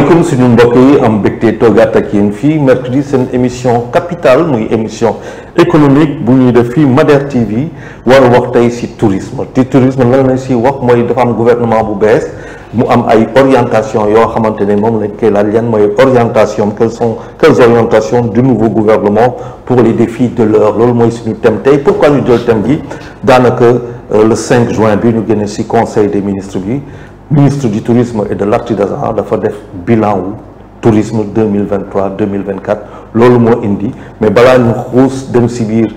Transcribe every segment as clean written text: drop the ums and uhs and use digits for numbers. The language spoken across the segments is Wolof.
asalaamaaleykum suñu mbokk yi am mbégte toogaat ak yéen fii mercredi seen émission capitale muy émission économique bu ñuy def fii Mader TV war a wax tey si tourisme te tourisme lan lañ si wax mooy dafa am gouvernement bu bees mu am ay orientation yoo xamante ne moom lañ koy laaj yan mooy orientation quelles orientations du nouveau gouvernement pour les défis de l'heure loolu mooy suñu thème tey pourquoi ñu jël thème bi daanaka le 5 juin bi ñu génne si conseil des ministres bi ministre du tourisme et de l'artisanat dafa def bilan wu tourisme 2023-2024 loolu moo indi mais balaa ñu xuus dem si biir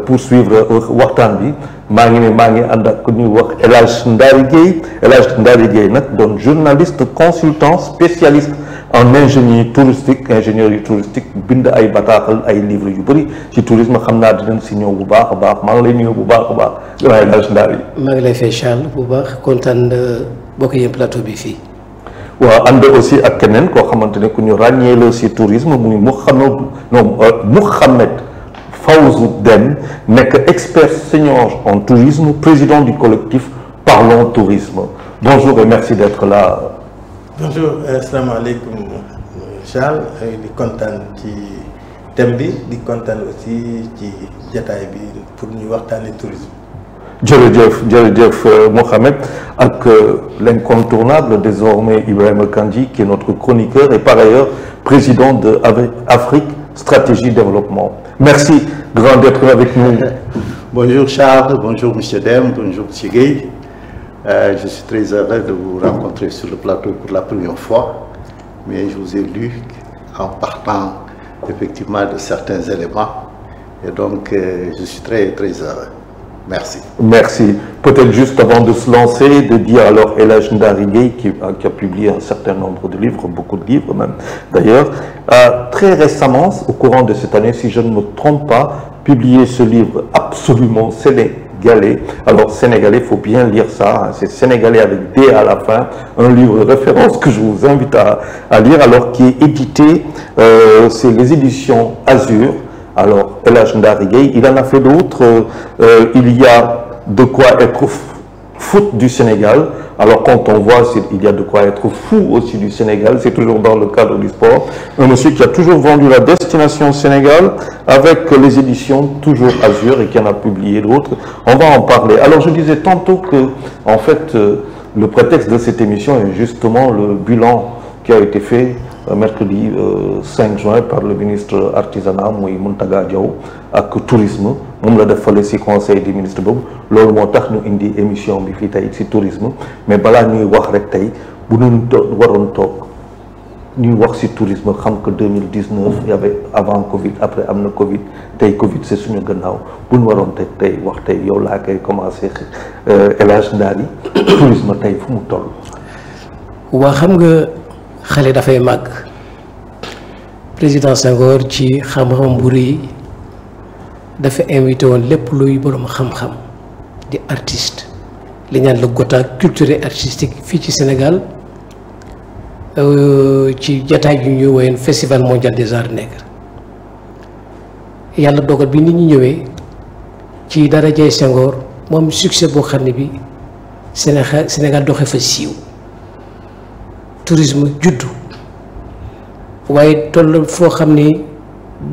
poursuivre waxtaan bi maa ngi ànd ak ku ñuy wax El Hadj Ndari Gueye nag doon journaliste consultant spécialiste en ingénierie touristique bind ay bataaxal ay livres yu bëri ci tourisme xam naa dinañ si ñëw bu baax a baax maa ngi lay nuyu bu baax a baax El Hadj Ndari. maa ngi lay fay Charles bu baax kontaan bokk yéen plateau bi fii. waaw ànd aussi ak keneen koo xamante ne ku ñu ràññee la si tourisme muy Mouhamed Fawzou Dème nekk expert senior en tourisme président du collectif Parlons Tourisme bonjour et merci d'être là. bonjour asalaamaaleykum Charles di kontaan ci thème bi di kontaan aussi ci jataay bi pour ñu waxtaanee tourisme. jërëjëf Mohamed ak l'incontournable désormais Ibrahima Kandji qui est notre chroniqueur et par ailleurs président de Afrique Stratégie Développement. Merci grand d'être avec nous. Bonjour Charles, bonjour Monsieur Dème, bonjour Monsieur Gueye. Je suis très heureux de vous rencontrer sur le plateau pour la première fois, mais je vous ai lu en partant effectivement de certains éléments et donc je suis très heureux. Merci. Peut-être juste avant de se lancer, de dire alors El Hadj Ndari Gueye qui a publié un certain nombre de livres, beaucoup de livres même d'ailleurs, très récemment, au courant de cette année, si je ne me trompe pas, publié ce livre absolument sénégalais. Alors sénégalais, il faut bien lire ça, hein, c'est sénégalais avec D à la fin, un livre de référence que je vous invite à lire, alors qui est édité, c'est les éditions Azur. Alors, El Hadj Ndari Gueye, il en a fait d'autres. Il y a de quoi être foot du Sénégal. Alors, quand on voit, il y a de quoi être fou aussi du Sénégal. C'est toujours dans le cadre du sport. Un monsieur qui a toujours vendu la destination Sénégal avec les éditions toujours Azur et qui en a publié d'autres. On va en parler. Alors, je disais tantôt que, en fait, le prétexte de cette émission est justement le bilan qui a été fait mercredi 5 juin par le ministre artisanat muy Mountaga Diaw ak tourisme moom la def fale ci conseil des ministres boobu loolu moo tax ñu indi émission bi fii tey ci tourisme mais balaa ñuy wax rek tey bu ñu waroon toog ñuy wax ci tourisme xam que 2019 il y avait avant Covid après am na Covid tey Covid c'est suñu gannaaw bu ñu waroon tey wax tey yow laa koy commencé El Hadj Ndari tourisme tey fu mu toll. waa xam nga. xale dafay màgg président Senghor ci xam-xam bu rëy dafa invité woon lépp luy borom xam-xam di artiste li ñaan le quota culturel artistique fii ci Sénégal ci jataay yu ñuy woowee festival mondial des arts nègres yàlla dogal bi nit ñi ñëwee ci darajay Senghor moom succès boo xam ne bi Sénégal doxee fa siiw tourisme juddu waaye toll foo xam ni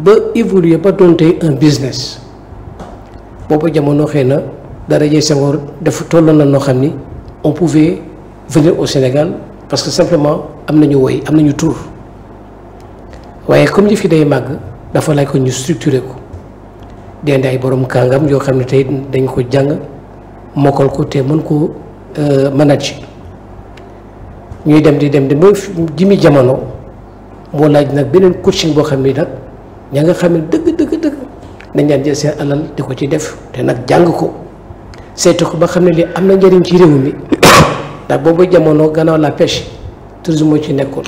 ba évoluer ba doon tey un business boobu jamono xëy na darajee Senghor dafa tolloon na noo xam ni on pouvait venir au Sénégal parce que simplement am nañu woy am nañu tur waaye comme ñi fi day màgg dafa laaj ko ñu structuré ko dende ay borom kàngam yoo xam ne tey dañ ko jàng mokkal ko te mën ko manager ñuy dem ba jimi jamono moo laaj nag beneen coaching boo xam ni nag ña nga xam ne dëgg dañ daan jël seen alal di ko ci def te nag jàng ko saytu ko ba xam ne li am na njëriñ ci réew mi ndax boobu jamono gannaaw la pêche tourisme moo ci nekkoon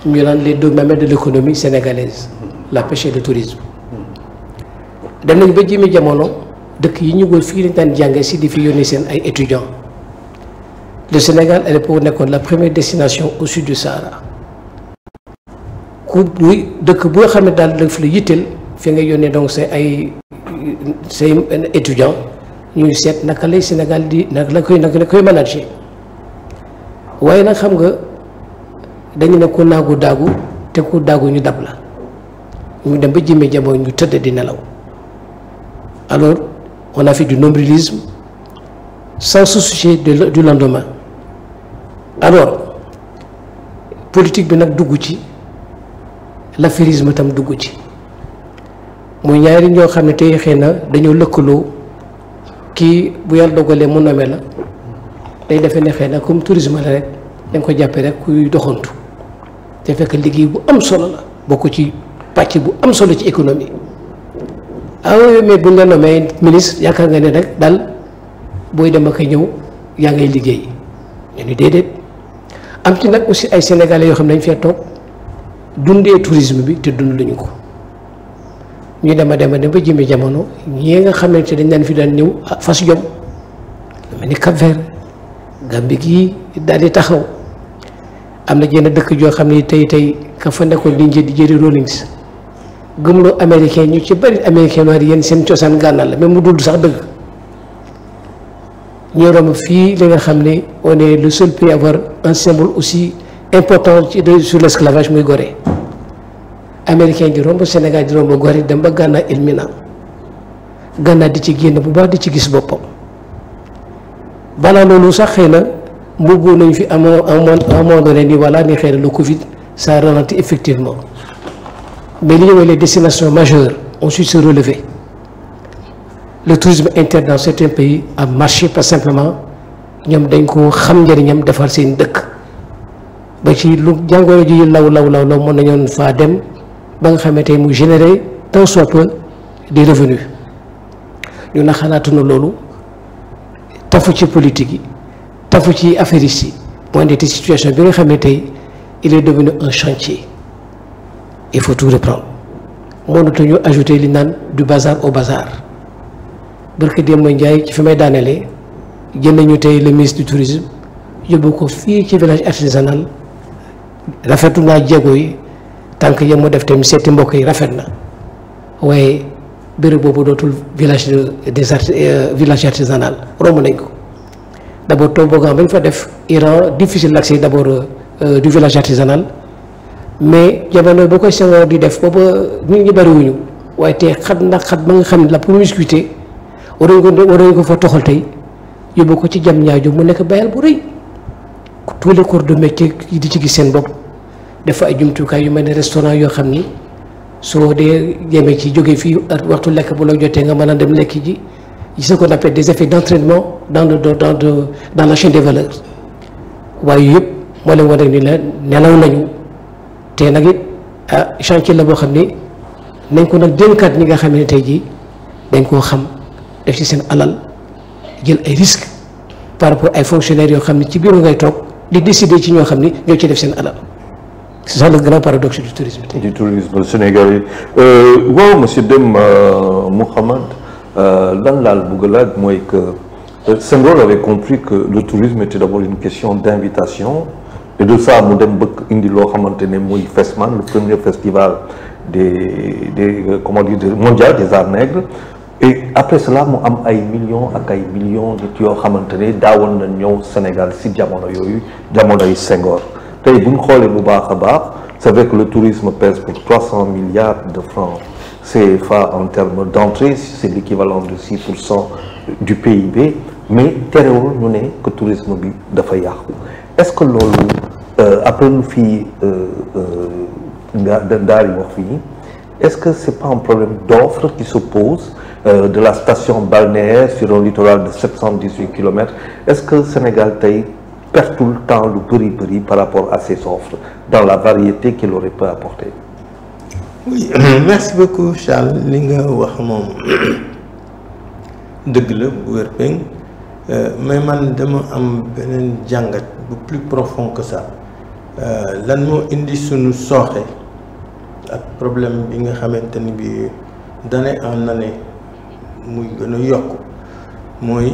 ñu naan les deux mamelles de l'économie sénégalaise la pêche et le tourisme dem nañ ba jimi jamono dëkk yi ñu góor fii lañ daan jàngee si di fi yónnee seen ay étudiants. Le Sénégal à l'époque nekkoon la première destination au sud du Sahara ku dëkk boo xam ne daal daf la yitteel fi nga yónnee donc say étudiants ñuy seet naka lay Sénégal di naka la koy manager waaye nag xam nga dañu ne ku naagu daagu te ku daagu ñu dab la ñu dem ba jëmee jamono ñu tëdd di nelaw. Alors on a fait du nombrilisme sans se soucier du lendemain. Alors politique bi nag dugg ci, l'affairisme tam dugg ci, muy ñaari ñoo xam ne tey xëy na dañoo lëkkaloo. Kii bu yàlla dogalee mu nommé la day defee ne xëy na comme tourisme la rek dañ ko jàppee rek kuy doxantu te fekk liggéey bu am solo la bokk ci pàcc bu am solo ci économie. Ah oui, mais bu ñu la nommé ministre yaakaar nga ne rek daal booy dem ak ñëw yaa ngay liggéey ñu ni déedéet. Am ci nag aussi ay sénégalais yoo xam ne dañ fee toog dundee tourisme bi te dund lañu ko. ñu dem ba jëmee jamono ñii nga xamante dañ daan fi daan ñëw fas jom mel ni Cap-Vert Gambie gii daal di taxaw. Am na jenn dëkk joo xam ne tey ka fa nekkoon di Jerry Rawlings gëmloo américain ñu ci bari américain noir yéen seen cosaan gànnaar la même mu dul sax dëgg. ñu romb fii li nga xam ne on est le seul pays à avoir un symbole aussi important sur l'esclavage muy Gorée. Américain di romb Sénégal di romb Gorée dem ba Ghana Elmina Ghana di ci génn bu baax di ci gis boppam. Balaa loolu sax xëy na mbubboo nañu fi amoo un moment donné ni voilà ni xëy na le Covid ça ralentit effectivement, mais li ñëwee les destinations majeures ont su se relever. Le tourisme interne dans certains pays a marché pas simplement ñoom dañ ko xam njëriñam defar seen dëkk ba ci lu jàngoro ji law mën nañoon faa dem ba nga xamante mu générer tant soit peu des revenus. ñu na xalaatu na loolu tafu ci politique yi tafu ci affaires yi mooy de situation bi nga xam ne tey il est devenu un chantier. Il faut tout reprendre mënatuñu ajouter li naan du bazar au bazar. Barke Demba Ndiaye ci fi may daanelee jël nañu tey le ministre du tourisme yóbbu ko fii ci village artisanal rafetu naa jéego yi tànk yam mu def tamit seeti mbokk yi rafet na waaye béréb boobu dootul village village artisanal romb nañ ko. D'abord toboggan bañ fa def Iran difficile l'accès d'abord du village artisanal, mais jamono boo koy Senghor di def booba nit ñi bariwuñu waaye te xat ba nga xam ne la promiscuité waroon ko fa toxal tey yóbbu ko ci jam ñaajo mu nekk bayal bu rëy tous les corps de métier yi di ci gis seen bopp dafa ay jumtukaay yu mel ne restaurant yoo xam ni soo dee jëmee ci jógee fii waxtu lekk bu la jotee nga mën a dem lekk ji ce qu'on appelle des effets d'entraînement dans la chaîne des valeurs waaye yëpp moo leen wane ni la nelaw nañu te nag it chantier la boo xam ne nañ ko nag dénkaat ñi nga xam ne tey jii dañ koo xam def ci seen alal jël ay risques par rapport ay fonctionnaires yoo xam ne ci biir ngay toog di décider ci ñoo xam ni ñoo ci def seen alal. C'est ça le grand paradoxe du tourisme. Du tourisme sénégalais. Waaw monsieur Deme Mohamed lan laal bëgg laaj mooy que Senghor avait compris que le tourisme était d'abord une question d'invitation et de ça mu dem bëgg indi loo xamante ne muy FESMAN, le premier festival mondial des arts nègres. Et après cela mu am ay millions ak ay millions nit yoo xamante ne daawoon na ñëw Sénégal si jamono yooyu jamonoy Senghor. Tey bu ñu xoolee bu baax a baax c'est vrai que le tourisme pèse pour 300 milliards de francs CFA en termes d'entrée, c'est l'équivalent de 6% du PIB, mais terewul ñu ne que tourisme bi dafa yàqu. Est-ce que loolu après lu fii daal di wax fii est-ce que c'est pas un problème d'offre qui se pose de la station balnéaire sur un littoral de 718 kilomètres? Est-ce que Sénégal tey perd tout le temps lu bëri par rapport à ces offres dans la variété qu'il aurait pu apporter? Oui, merci beaucoup Charles. Li nga wax moom dëgg la bu wér péng mais man dama am beneen jàngat bu plus profond que ça. Lan moo indi sunu sooxe ak problème bi nga xamante ni bi d'année en année muy gën a yokk mooy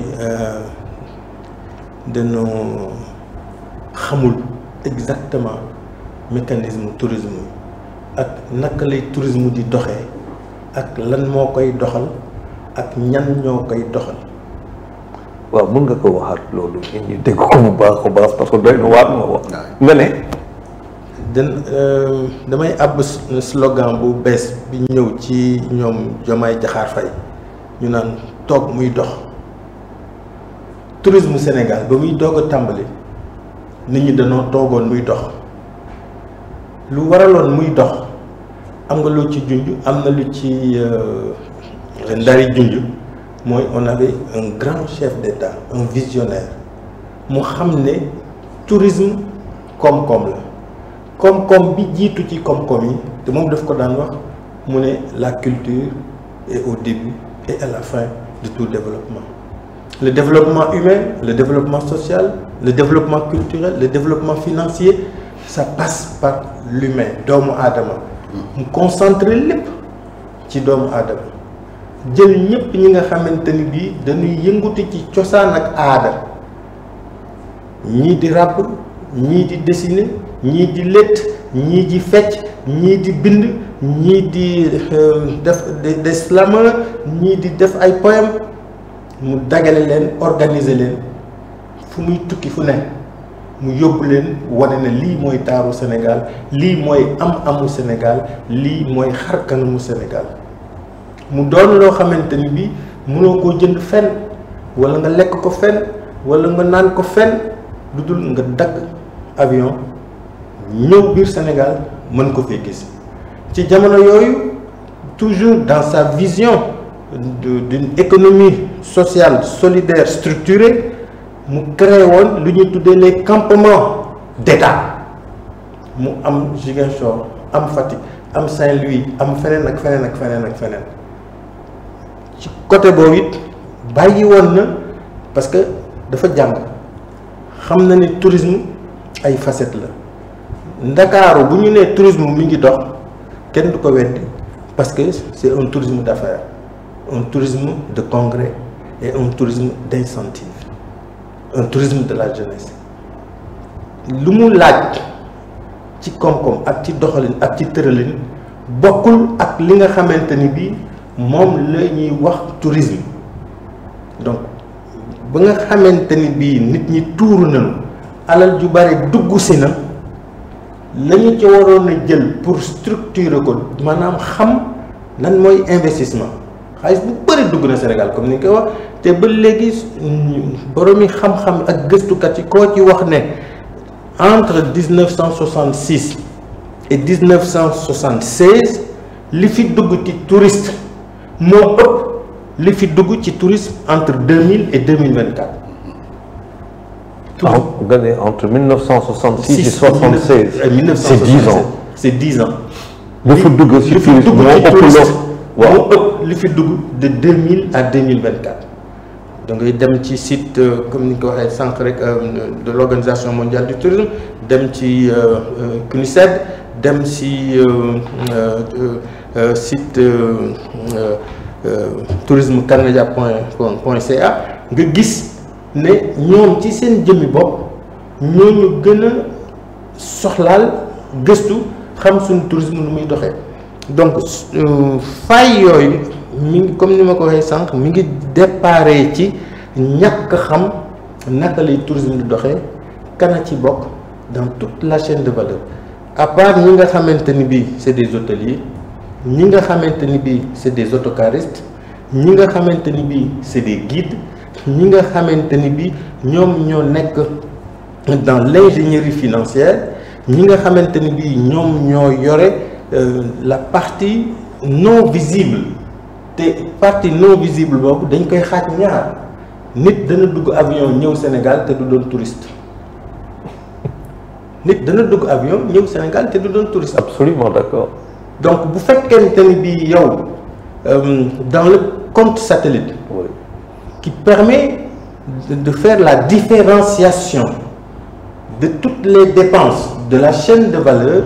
dañoo xamul exactement mécanisme tourisme ak naka lay tourisme di doxee ak lan moo koy doxal ak ñan ñoo koy doxal. waaw mën nga ko waxaat loolu ñu dégg ko bu baax a baax parce que doy na waat nga wax nga ne. damay àbb slogan bu bees bi ñëw ci ñoom Diomaye Diakhar Faye ñu naan toog muy dox. tourisme Sénégal ba muy doog a tàmbali nit ñi dañoo toogoon muy dox lu waraloon muy dox am nga lu ci junj am na lu ci ndari junj mooy on avait un grand chef d'État un visionnaire mu xam ne tourisme koom-koom la koom-koom bi jiitu ci koom-koom yi te moom daf ko daan wax mu ne la culture est au début et à la fin de tout développement. Le développement humain, le développement social, le développement culturel, le développement financier, ça passe par l'humain, doomu aadama mu concentrer lépp ci doomu aadama jël ñëpp ñi nga xamante ni bii dañuy yënguti ci cosaan ak aada ñii di ràbb ñii di dessiner ñii di létt ñii di fecc ñii di bind ñii di def des slameurs ñii di def ay poèmes mu dagale leen organiser leen fu muy tukki fu ne mu yóbbu leen wane ne lii mooy taaru Sénégal lii mooy am-amu Sénégal lii mooy xarkanamu Sénégal mu doon loo xamante ni bii mënoo koo jënd fenn wala nga lekk ko fenn wala nga naan ko fenn lu dul nga dagg avion ñëw biir Sénégal mën ko fee gis ci jamono yooyu toujours dans sa vision d'une économie sociale solidaire structurée mu créé woon lu ñuy tuddee les campements d'État mu am Ziguinchor am Fatick am Saint-Louis am feneen ak feneen ak feneen ak feneen ci côté boobu it bàyyi woon na parce que dafa jàng xam na ni tourisme ay facettes la Ndakaaru bu ñu nee tourisme mi ngi dox kenn du ko weddi parce que c'est un tourisme d'affaires un tourisme de congrès et un tourisme d'incentive un tourisme de la jeunesse lu mu laaj ci koom-koom ak ci doxalin ak ci tëralin bokkul ak li nga xamante ni bii moom la ñuy wax tourisme donc ba nga xamante ni bii nit ñi tuuru nañu alal ju bari dugg si na la ñu ci waroon a jël pour structurer ko maanaam xam lan mooy investissement xaalis bu bëri dugg na Sénégal comme ni nga koy wax te ba léegi boroomi xam-xam ak gëstukat yi koo ci wax ne entre 1966 et 1976 li fi dugg ci touriste moo ëpp li fi dugg ci tourisme entre 2000 et 2024. nga ne entre 1966 et 76. C'est 10 ans. C'est 10 ans. li fi dugg ci tourisme moo ëpp moo ëpp li fi dugg de 2000 à 2024. da ngay dem ci site comme ni nga ko waxee sànq rek de l'Organisation mondiale du tourisme dem ci CNUSED dem ci site tourismecanada.ca nga gis ne ñoom ci seen jëmmi bopp ñooñu gën a soxlaal gëstu xam suñu tourisme nu muy doxee donc fay yooyu mi ngi comme ni ma ko waxee sànq mi ngi déparé ci ñàkk xam naka lay tourisme di doxee kana ci bokk dans toute la chaîne de valeur à part ñi nga xamante ni bii c'est des hôteliers ñi nga xamante ni bii c'est des autocaristes ñi nga xamante ni bii c'est des guides ñi nga xamante ni bii ñoom ñoo nekk dans l'ingénierie financière ñi nga xamante ni bii ñoom ñoo yore la partie non visible te partie non visible boobu dañ koy xaaj ñaar nit dana dugg avion ñëw Sénégal te du doon touriste nit dana dugg avion ñëw Sénégal te du doon touriste. Absolument d'accord. donc bu fekkente ni bii yow dans le compte satellite. Oui. Qui permet de faire la différenciation de toutes les dépenses de la chaîne de valeur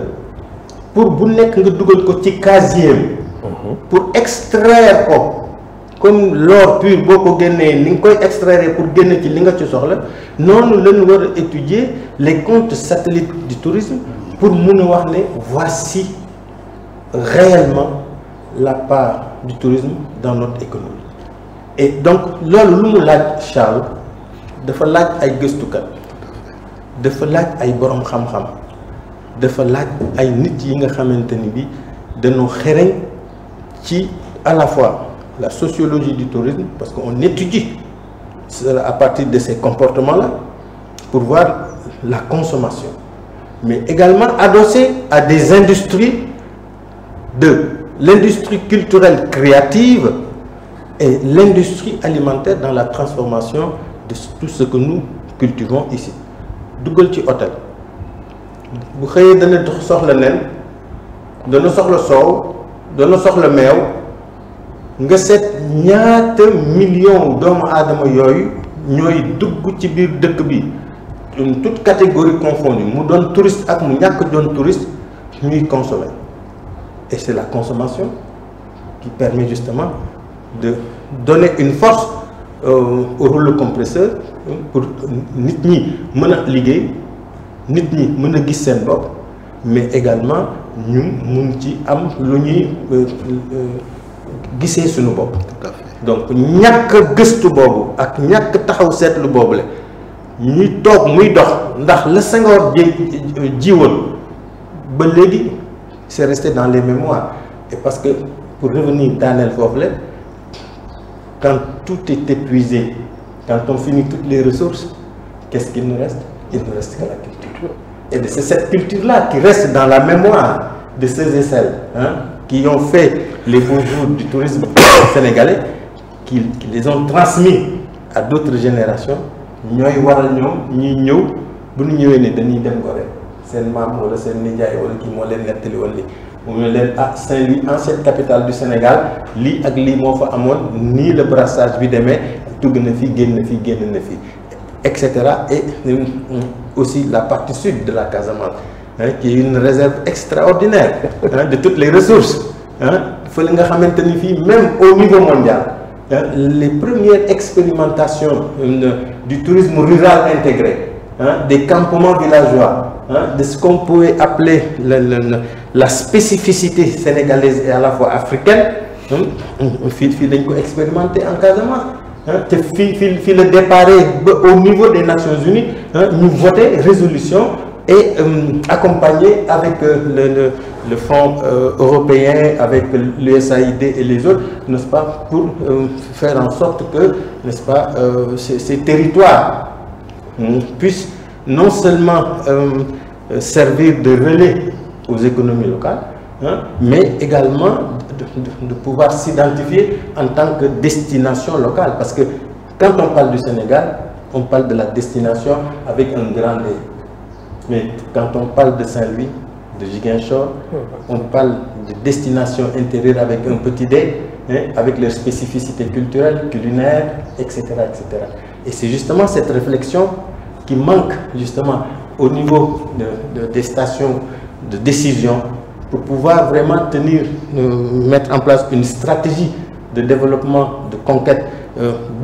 pour bu nekk nga dugal ko ci casier pour extraire ko comme l'or pur boo ko génnee ni nga koy extraire pour génne ci li nga ci soxla noonu lañu war a étudier les comptes satellites du tourisme pour mun a wax ne voici réellement la part du tourisme dans notre économie. Et donc loolu lu mu laaj Charles dafa laaj ay gëstukat dafa laaj ay borom xam-xam dafa laaj ay nit yi nga xamante ni bi dañoo xereñ ci à la fois la sociologie du tourisme, parce qu'on étudie à partir de ces comportements-là pour voir la consommation, mais également adossé à des industries, de l'industrie culturelle créative et l'industrie alimentaire dans la transformation de tout ce que nous cultivons ici. Dugal ci hôtel bu xëyee dana soxla nen, dana soxla soow, dana soxla meew, nga seet ñaata millions doomu aadama yooyu ñooy dugg ci biir dëkk bi, toute catégorie confondue, mu doon touriste ak mu ñàkk doon touriste, ñuy consommer. Et c'est la consommation qui permet justement de donner une force au rouleau compresseur pour nit ñi mën a liggéey, nit ñi mën a gis seen bopp, mais également ñu mun ci am lu ñuy gisee suñu bopp. Donc ñàkk gëstu boobu ak ñàkk taxaw seetlu boobu la ñuy toog muy dox ndax la Senghor jiwoon ba léegi c'est resté dans les mémoires. Et parce que pour revenir daaneel foofu la, quand tout est épuisé, quand on finit toutes les ressources, qu'est-ce qu'il nous reste? Il ne reste que la culture. Et c'est cette culture-là qui reste dans la mémoire de ceux et celles qui ont fait les beaux jours du tourisme sénégalais, qui les ont transmis à d'autres générations. ñooy waral ñoom ñuy ñëw bu ñu ñëwee ne dañuy dem Gorée seen maam wala seen nijaay wala kii moo leen nettali woon li mu ne leen Saint-Louis, ancienne capitale du Sénégal, lii ak lii moo fa amoon, nii le brassage bi demee, tugg na fi génn na fi génn na fi, etc. Et aussi la partie sud de la Casamance, qui est une réserve extraordinaire de toutes les ressources. Fële nga xamante ni fii même au niveau mondial, les premières expérimentations du tourisme rural intégré, des campements villageois, de ce qu'on pouvait appeler la spécificité sénégalaise et à la fois africaine, fii lañ ko expérimenté en Casamance. te fii le départ au niveau des Nations Unies, ñu voté résolution et accompagné avec le Fonds européen, avec l'USAID et les autres, n'est-ce pas, pour faire en sorte que, n'est-ce pas, ces territoires puissent non seulement servir de relais aux économies locales, mais également de pouvoir s'identifier en tant que destination locale. Parce que quand on parle du Sénégal, on parle de la destination avec un grand D. Mais quand on parle de Saint-Louis, de Ziguinchor, on parle de destination intérieure avec un petit D, avec leurs spécificités culturelles, culinaires, etc. etc. Et c'est justement cette réflexion qui manque justement au niveau des stations de décision pour pouvoir vraiment mettre en place une stratégie de développement, de conquête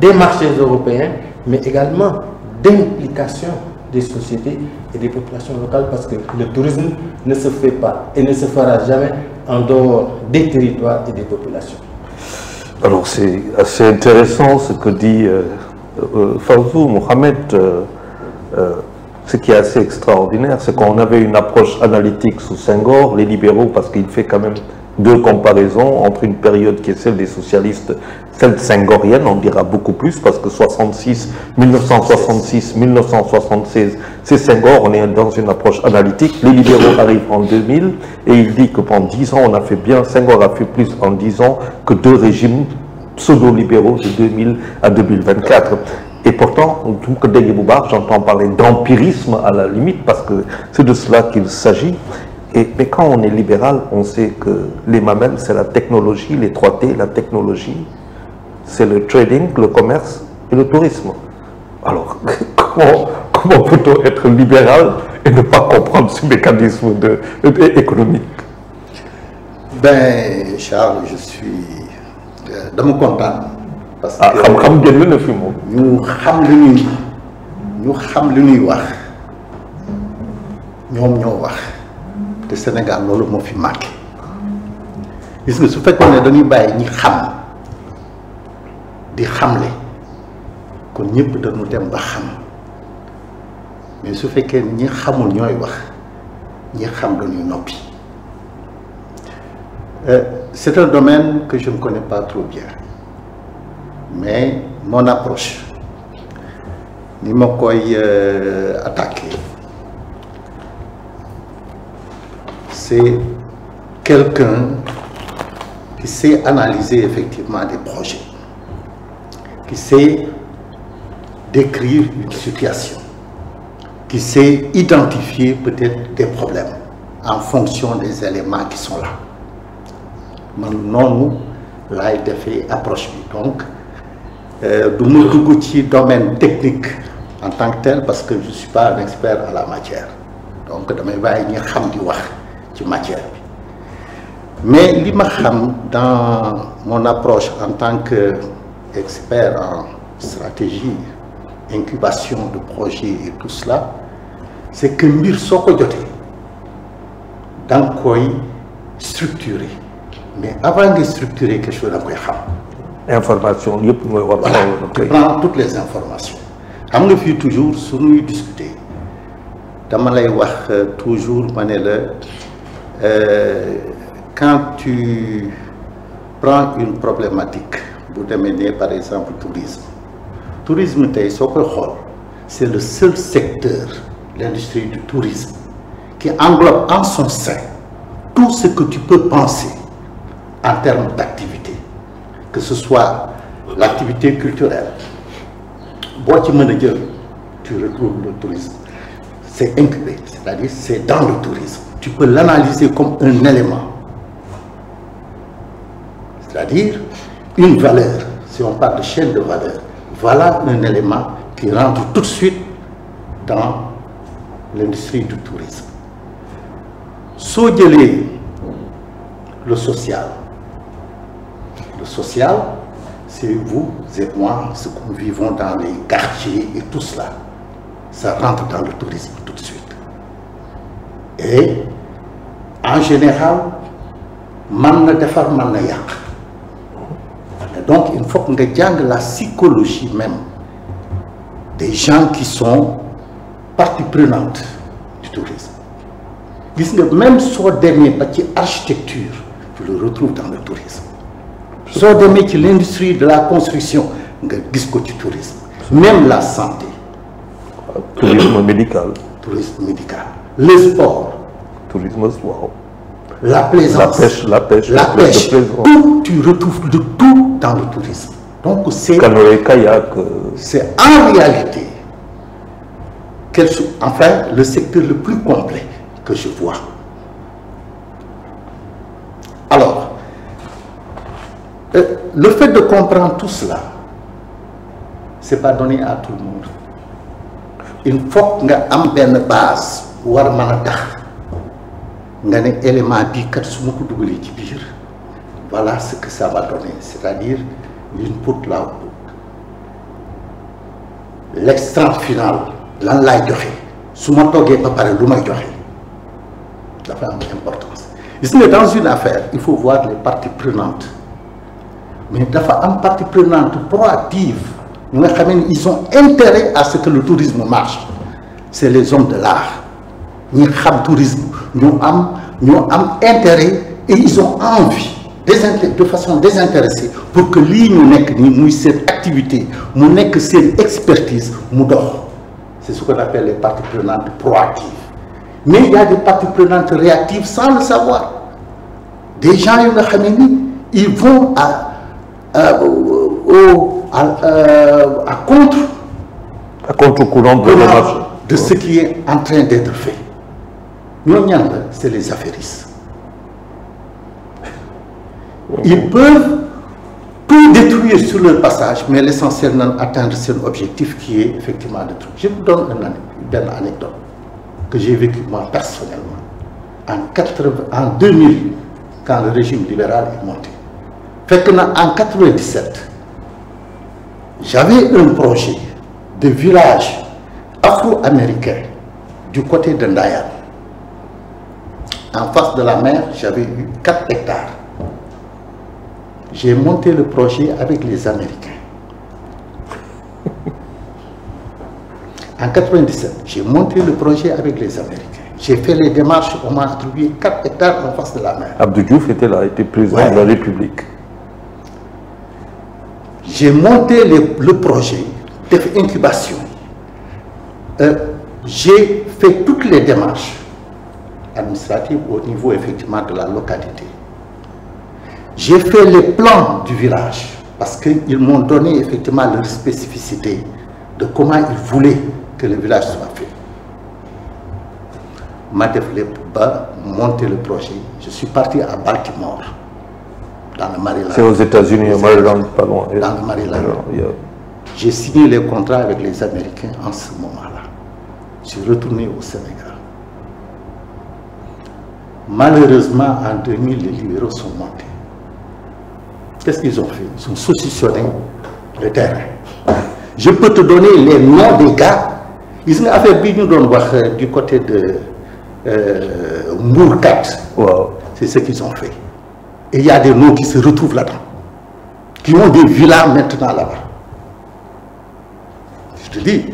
des marchés européens, mais également d'implication des sociétés et des populations locales, parce que le tourisme ne se fait pas et ne se fera jamais en dehors des territoires et des populations. Alors c'est assez intéressant ce que dit Fawzou Mohamed. Ce qui est assez extraordinaire, c'est qu'on avait une approche analytique sous Senghor, les libéraux, parce qu'il fait quand même deux comparaisons entre une période qui est celle des socialistes, celle senghorienne, on dira beaucoup plus, parce que 1966, 1976, c'est Senghor, on est dans une approche analytique. Les libéraux arrivent en 2000, et il dit que pendant 10 ans, on a fait bien, Senghor a fait plus en 10 ans que deux régimes pseudo-libéraux de 2000 à 2024. Et pourtant, j'entends parler d'empirisme à la limite, parce que c'est de cela qu'il s'agit. Mais quand on est libéral, on sait que les mamelles, c'est la technologie, les 3T, la technologie, c'est le trading, le commerce et le tourisme. Alors, comment peut-on être libéral et ne pas comprendre ce mécanisme économique? Ben, Charles, je suis de mon content. Parce que ñu xam li ñuy wax ñoom ñoo wax te Sénégal loolu moo fi manqué gis nga su fekkoon ne dañuy bàyyi ñi xam di xamle kon ñëpp dañu dem ba xam mais su fekkee ñi xamul ñooy wax ñi xam dañuy noppi. C'est un domaine que je ne connais pas trop bien, mais mon approche ni ma koy attaquer c'est quelqu'un qui sait analyser effectivement des projets, qui sait décrire une situation, qui sait identifier peut-être des problèmes en fonction des éléments qui sont là. Man noonu laay defee approche bi donc du ma dugg ci domaine technique en tant que tel parce que je suis pas un expert en la matière donc damay bàyyi ñi xam di wax ci matière bi mais li ma xam dans mon approche en tant que expert en stratégie, incubation de projets et tout cela, c'est que mbir soo ko jotee da nga koy structurer. Mais avant de structurer quelque chose, il faut information, tu prends toutes les informations. Comme nous toujours, sur nous discuter, toujours, quand tu prends une problématique, vous démenez par exemple le tourisme. C'est le seul secteur, l'industrie du tourisme, qui englobe en son sein tout ce que tu peux penser en termes d'activité, que ce soit l'activité culturelle. Tu retrouves le tourisme. C'est incubé, c'est-à-dire c'est dans le tourisme. Tu peux l'analyser comme un élément. C'est-à-dire une valeur, si on parle de chaîne de valeur, voilà un élément qui rentre tout de suite dans l'industrie du tourisme. Sodjelé, le social. Le social, c'est vous et moi, ce que nous vivons dans les quartiers et tout cela. Ça rentre dans le tourisme tout de suite. Et en général, man defar man na yak. Donc il faut que nous regardions la psychologie même des gens qui sont partie prenante du tourisme. Même sur des métiers architecture, tu le retrouves dans le tourisme. Sur des métiers l'industrie de la construction, du tourisme. Même la santé. Tourisme médical. Tourisme médical. Le sport. Tourisme sport. La plaisance. La pêche. Tout, tu retrouves de tout dans le tourisme. Donc c'est... Canoë, kayak. C'est en réalité, enfin, le secteur le plus complet que je vois. Alors, le fait de comprendre tout cela, c'est pas donné à tout le monde. Il faut que tu aies une base pour voilà ce que ça va donner, c'est-à-dire l'input, l'output. L'extrait final, l'an lay joxe su ma toogee ba pare lu may joxe dafa am importance. Gis nga dans une affaire il faut voir les parties prenantes mais dafa am partie prenante proactive ñu nga xam ne ils ont intérêt à ce que le tourisme marche. C'est les hommes de l'art ñi xam tourisme ñu am intérêt et ils ont envie de façon désintéressée pour que lii ñu nekk nii muy seen activité mu nekk seen expertise mu dox. C'est ce qu'on appelle les parties prenantes proactives. Mais il y a des parties prenantes réactives sans le savoir. Des gens ils vont à contre-courant de ce qui est en train d'être fait. Nous, c'est les affairistes. Ils peuvent tout détruire sur leur passage, mais l'essentiel c'est atteindre cet objectif qui est effectivement de truc. Je vous donne une anecdote que j'ai vécue moi personnellement. En 2000, quand le régime libéral est monté, fait que en 97, j'avais un projet de village afro-américain du côté de Ndayane. En face de la mer, j'avais eu 4 hectares. J'ai monté le projet avec les Américains. En 97, j'ai monté le projet avec les Américains. J'ai fait les démarches, on m'a attribué 4 hectares en face de la mer. Abdou Diouf était là, était président de la République. J'ai monté le projet d'incubation. J'ai fait toutes les démarches administratives au niveau effectivement de la localité. J'ai fait les plans du village parce qu'ils m'ont donné effectivement leur spécificité de comment ils voulaient que le village soit fait. Monter le projet. Je suis parti à Baltimore, dans le Maryland. C'est aux États-Unis, au Maryland, pas loin. Dans le Maryland. J'ai signé les contrats avec les Américains en ce moment-là. Je suis retourné au Sénégal. Malheureusement, en 2000, les libéraux sont montés. Qu'est-ce qu'ils ont fait? Ils ont saucissonné le terrain. Je peux te donner les noms des gars. Ils ont fait du côté de Mourkat. Wow. C'est ce qu'ils ont fait. Et il y a des noms qui se retrouvent là-dedans, qui ont des villas maintenant là-bas. Je te dis,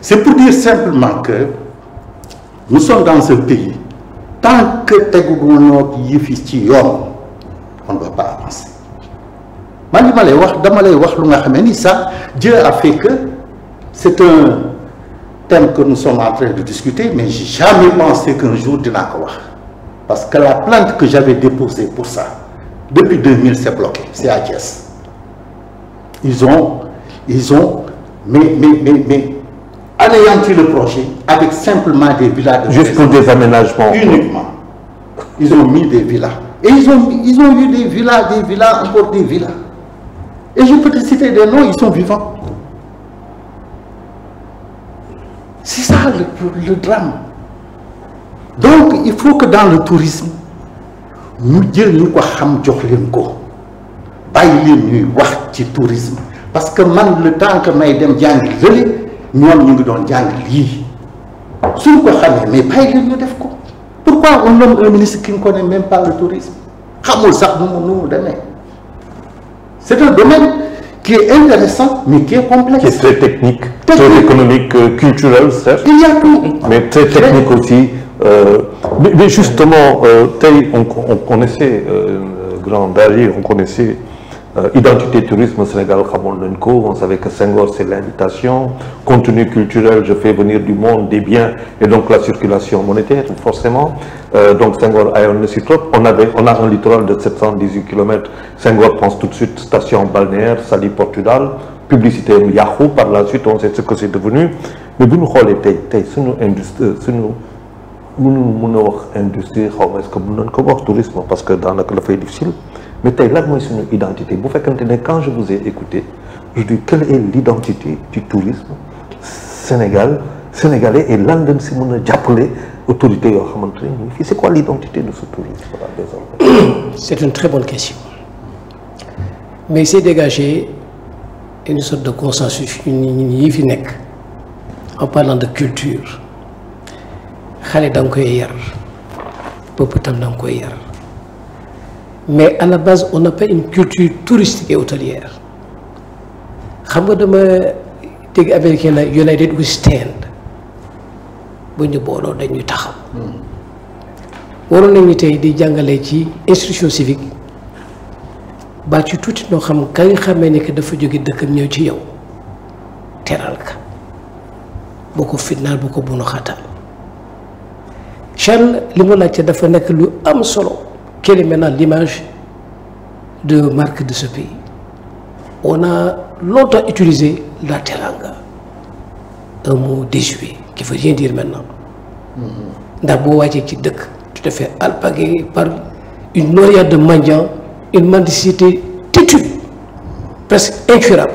c'est pour dire simplement que nous sommes dans ce pays. Tant que on ne va pas avancer. Ça, Dieu a fait que c'est un thème que nous sommes en train de discuter, mais j'ai jamais pensé qu'un jour je n'ai pas. Parce que la plainte que j'avais déposée pour ça, depuis 2000, c'est bloqué, c'est à Thiès. Ils ont anéanti le projet avec simplement des villas de juste pour des aménagements. Uniquement. Ils ont mis des villas. Et ils ont eu des villas, encore des villas. Et je peux te citer des noms, ils sont vivants. C'est ça le drame. Donc il faut que dans le tourisme, nous disions que tourisme. Parce que man, le temps que je suis nous avons mais pourquoi on nomme un ministre qui ne connaît même pas le tourisme? C'est un domaine qui est intéressant, mais qui est complexe. Qui est très technique, très économique, culturel, certes. Il y a tout. Mais très technique aussi. Mais justement, on connaissait, Grand Dari, on connaissait identité tourisme au Sénégal, on savait que Senghor c'est l'invitation, contenu culturel, je fais venir du monde, des biens, et donc la circulation monétaire, forcément. Donc Senghor a un trop. On a un littoral de 718 km. Senghor pense tout de suite station balnéaire, Saly Portudal, publicité Yahoo, par la suite on sait ce que c'est devenu. Mais vous nous regardez, c'est une industrie, industrie, est-ce que nous avons tourisme, parce que dans le cas difficile. Mais là, c'est une identité. Quand je vous ai écouté, je dis quelle est l'identité du tourisme sénégalais et l'Inde, si on a appelé autorité. C'est quoi l'identité de ce tourisme? C'est une très bonne question. Mais c'est dégager une sorte de consensus en parlant de culture. Mais à la base, on n'a pas une culture touristique et hôtelière. Xam nga dama dégg américain la United we stand bu ñu booloo dañuy taxaw. waroon nañu tey di jàngale ci instruction civique ba ci tuuti noo xam ka nga xamee ne que dafa jóge dëkkam ñëw ci yow teral ka boo ko fitnaal boo ko bunu xatal Charles li mu laajte dafa nekk lu am solo. Quelle est maintenant l'image de marque de ce pays? On a longtemps utilisé la teranga, un mot désuet qui ne veut rien dire maintenant. Tu te fais alpaguer par une noyade de mendiants, une mendicité têtue, presque incurable.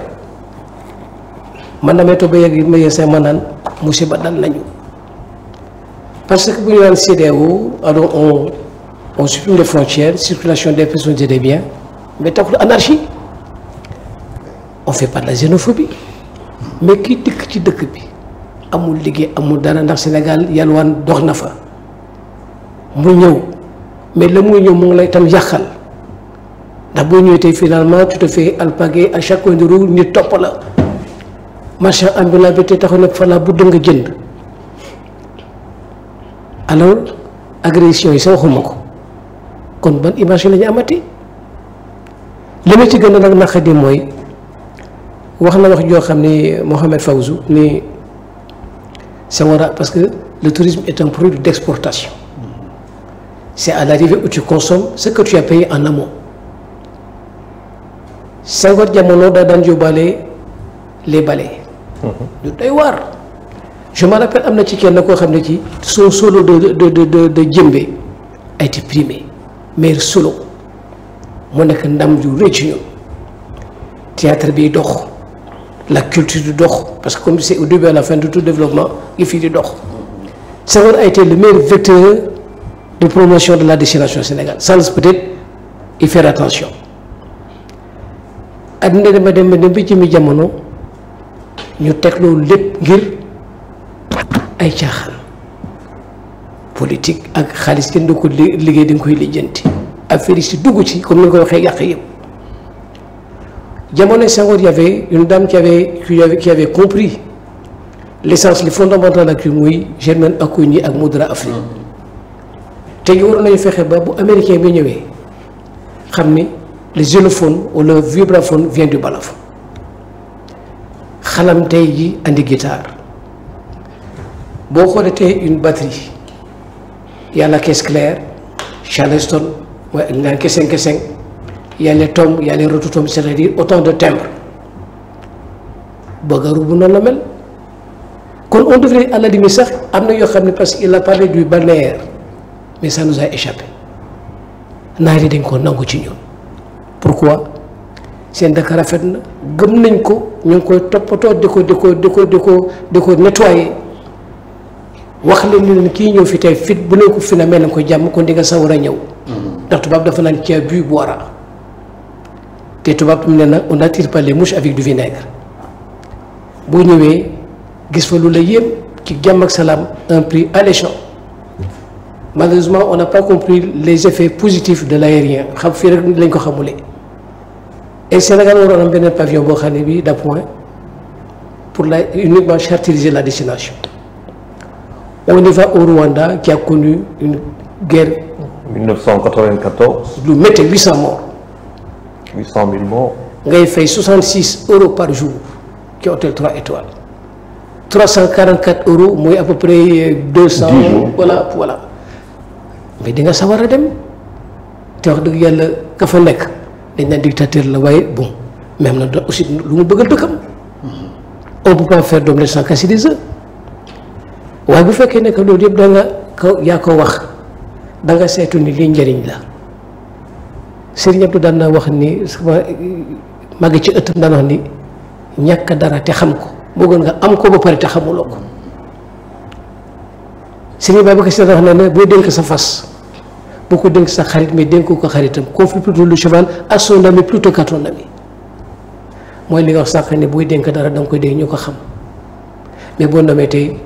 Parce que vous avez CDAO, alors on supprime les frontières, circulation des personnes et des biens, mais tant que l'anarchie, on ne fait pas de la xénophobie. Mais qui dit que tu dis que amul liggéey amul dara ndax Sénégal yalwaan dox na fa mu ñëw mais le muy ñëw mu ngi lay tam yàqal ndax boo ñëwee tey finalement tu te fais alpaguer à chaque coin de rue nit topp la marchand ambulant bi te taxaw ne fa la bu nga jënd alors agression yi sa waxuma ko kon ban image la ñu amati li ma ci gën a nag naqadi mooy wax na wax joo xam ni Mohamed Fawzou ni Senghor parce que le tourisme est un produit d'exportation. C'est à l'arrivée où tu consommes ce que tu as payé en amont. Senghor jamono daa daan yóbbaale les balais. du doy waar. Je me rappelle am na ci kenn koo xam ne ci son solo de Djembé a été primé meilleur solo mu nekk ndam ju rëy ci ñun théâtre bi dox la culture du dox parce que comme c'est au début à la fin de tout développement il fi di dox. Senghor a été le meilleur vecteur de promotion de la destination Sénégal sans peut-être y faire attention. adduna dama dem ba ci mi jamono ñu teg loolu lépp ngir ay caaxaan politique ak xaalis kenn du ko liggéey di nga koy lijjanti affaire yi si dugg ci comme ni nga ko waxee yàq yëpp jamono Senghor y avait une dame qui avait compris l'essence li fondamental ak muy Germaine Acogny ak Moudra Afrique te ñu waroon nañu fexe ba bu américain bi ñëwee xam ni le xylophone ou le vibraphone vient du balafon xalam tey ji andi guitare boo xoolee tey une batterie y a la caisse claire Charleston mooy ak naan keseng y a les tombes y a les rototombes c'est-à-dire autant de timbres bagaru bu noonu la mel kon on devrait à la limite sax am na yoo xam ne parce qu'il a parlé du balnéaire mais ça nous a échappé naar yi dañ ko nangu ci ñun pourquoi seen dëkk rafet na gëm nañ ko ñu ngi koy toppatoo di ko nettoyer wax leen ni leen kii ñëw fi tey fit bu ne ko fi na mel na ko jàmm kon di nga sawar a ñëw ndax tubaab dafa naan ci bu boira te tubaab tam ne na on n'attire pas les mouches avec du vinaigre boo ñëwee gis fa lu la yéem ci jàmm ak salaam un prix alléchant. Malheureusement on n'a pas compris les effets positifs de l'aérien xam fii rek lañ ko xamulee et Sénégal waroon am beneen pavillon boo xam ne bii d'appoint pour uniquement charactériser la destination. On y va au Rwanda qui a connu une guerre 1994 lu métti 800 morts 800 000 morts ngay fay 66 € par jour ci hôtel 3 étoiles 344 € mooy à peu près 200 voilà mais di nga sawar a dem te wax dëgg yàlla ka fa nekk dañ naan dictateur la waaye bon même na aussi lu mu bëggal dëkkam on peut pas faire d'omelette sans casser des œufs waaye bu fekkee ne que loolu yëpp da nga ko yaa ko wax da nga seetu ni lii njëriñ la Serigne Abdou daan na wax ni sama màgg ci ëttam daan wax ni ñàkk dara te xam ko moo gën nga am ko ba pare te xamuloo ko Serigne Babacar Sy wax na ne boo dénk sa fas boo ko dénk sa xarit mais dénk ko xaritam confie plutôt le cheval à son ami plutôt qu'à ton ami mooy li nga wax sànq ne booy dénk dara da nga koy dénk ñu ko xam mais boo namee tey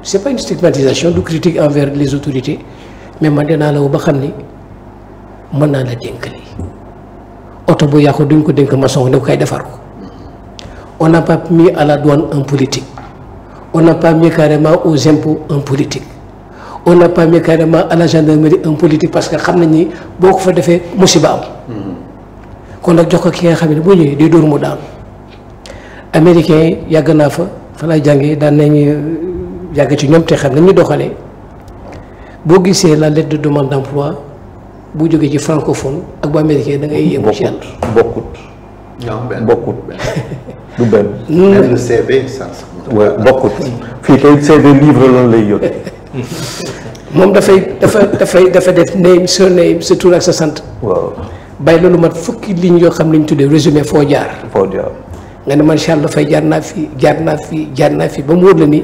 c'est pas une stigmatisation du critique envers les autorités mais man dinaa la woo ba xam ni mën naa la dénk lii oto bu yàqu duñ ko dénk maçon ne ko kay defar ko on n'a pas mis à la douane un politique on n'a pas mis carrément aux impôts un politique on n'a pas mis carrément à la gendarmerie un politique parce que xam nañ ni boo ko fa defee musiba am kon nag jox ko ki nga xam ne boo ñëwee day dóor mu daanu américains yi yàgg naa fa laa jàngee daan nañu yàgg ci ñoom te xam nañu doxalee boo gisee la lettre de demande d'emploi bu jógee ci francophone ak bu américain da ngay yëngu ci yàlla. bokkut du benn. même le CV ça. waaw bokkut fii kay CV livre lan lay yónnee. moom dafa def name surname sa tur ak sa sant. waaw bàyyi loolu mat fukki ligne yoo xam ne ñu tuddee résumé foo jaar. nga ne man Charles dafay jaar naa fii ba mu wóor la ni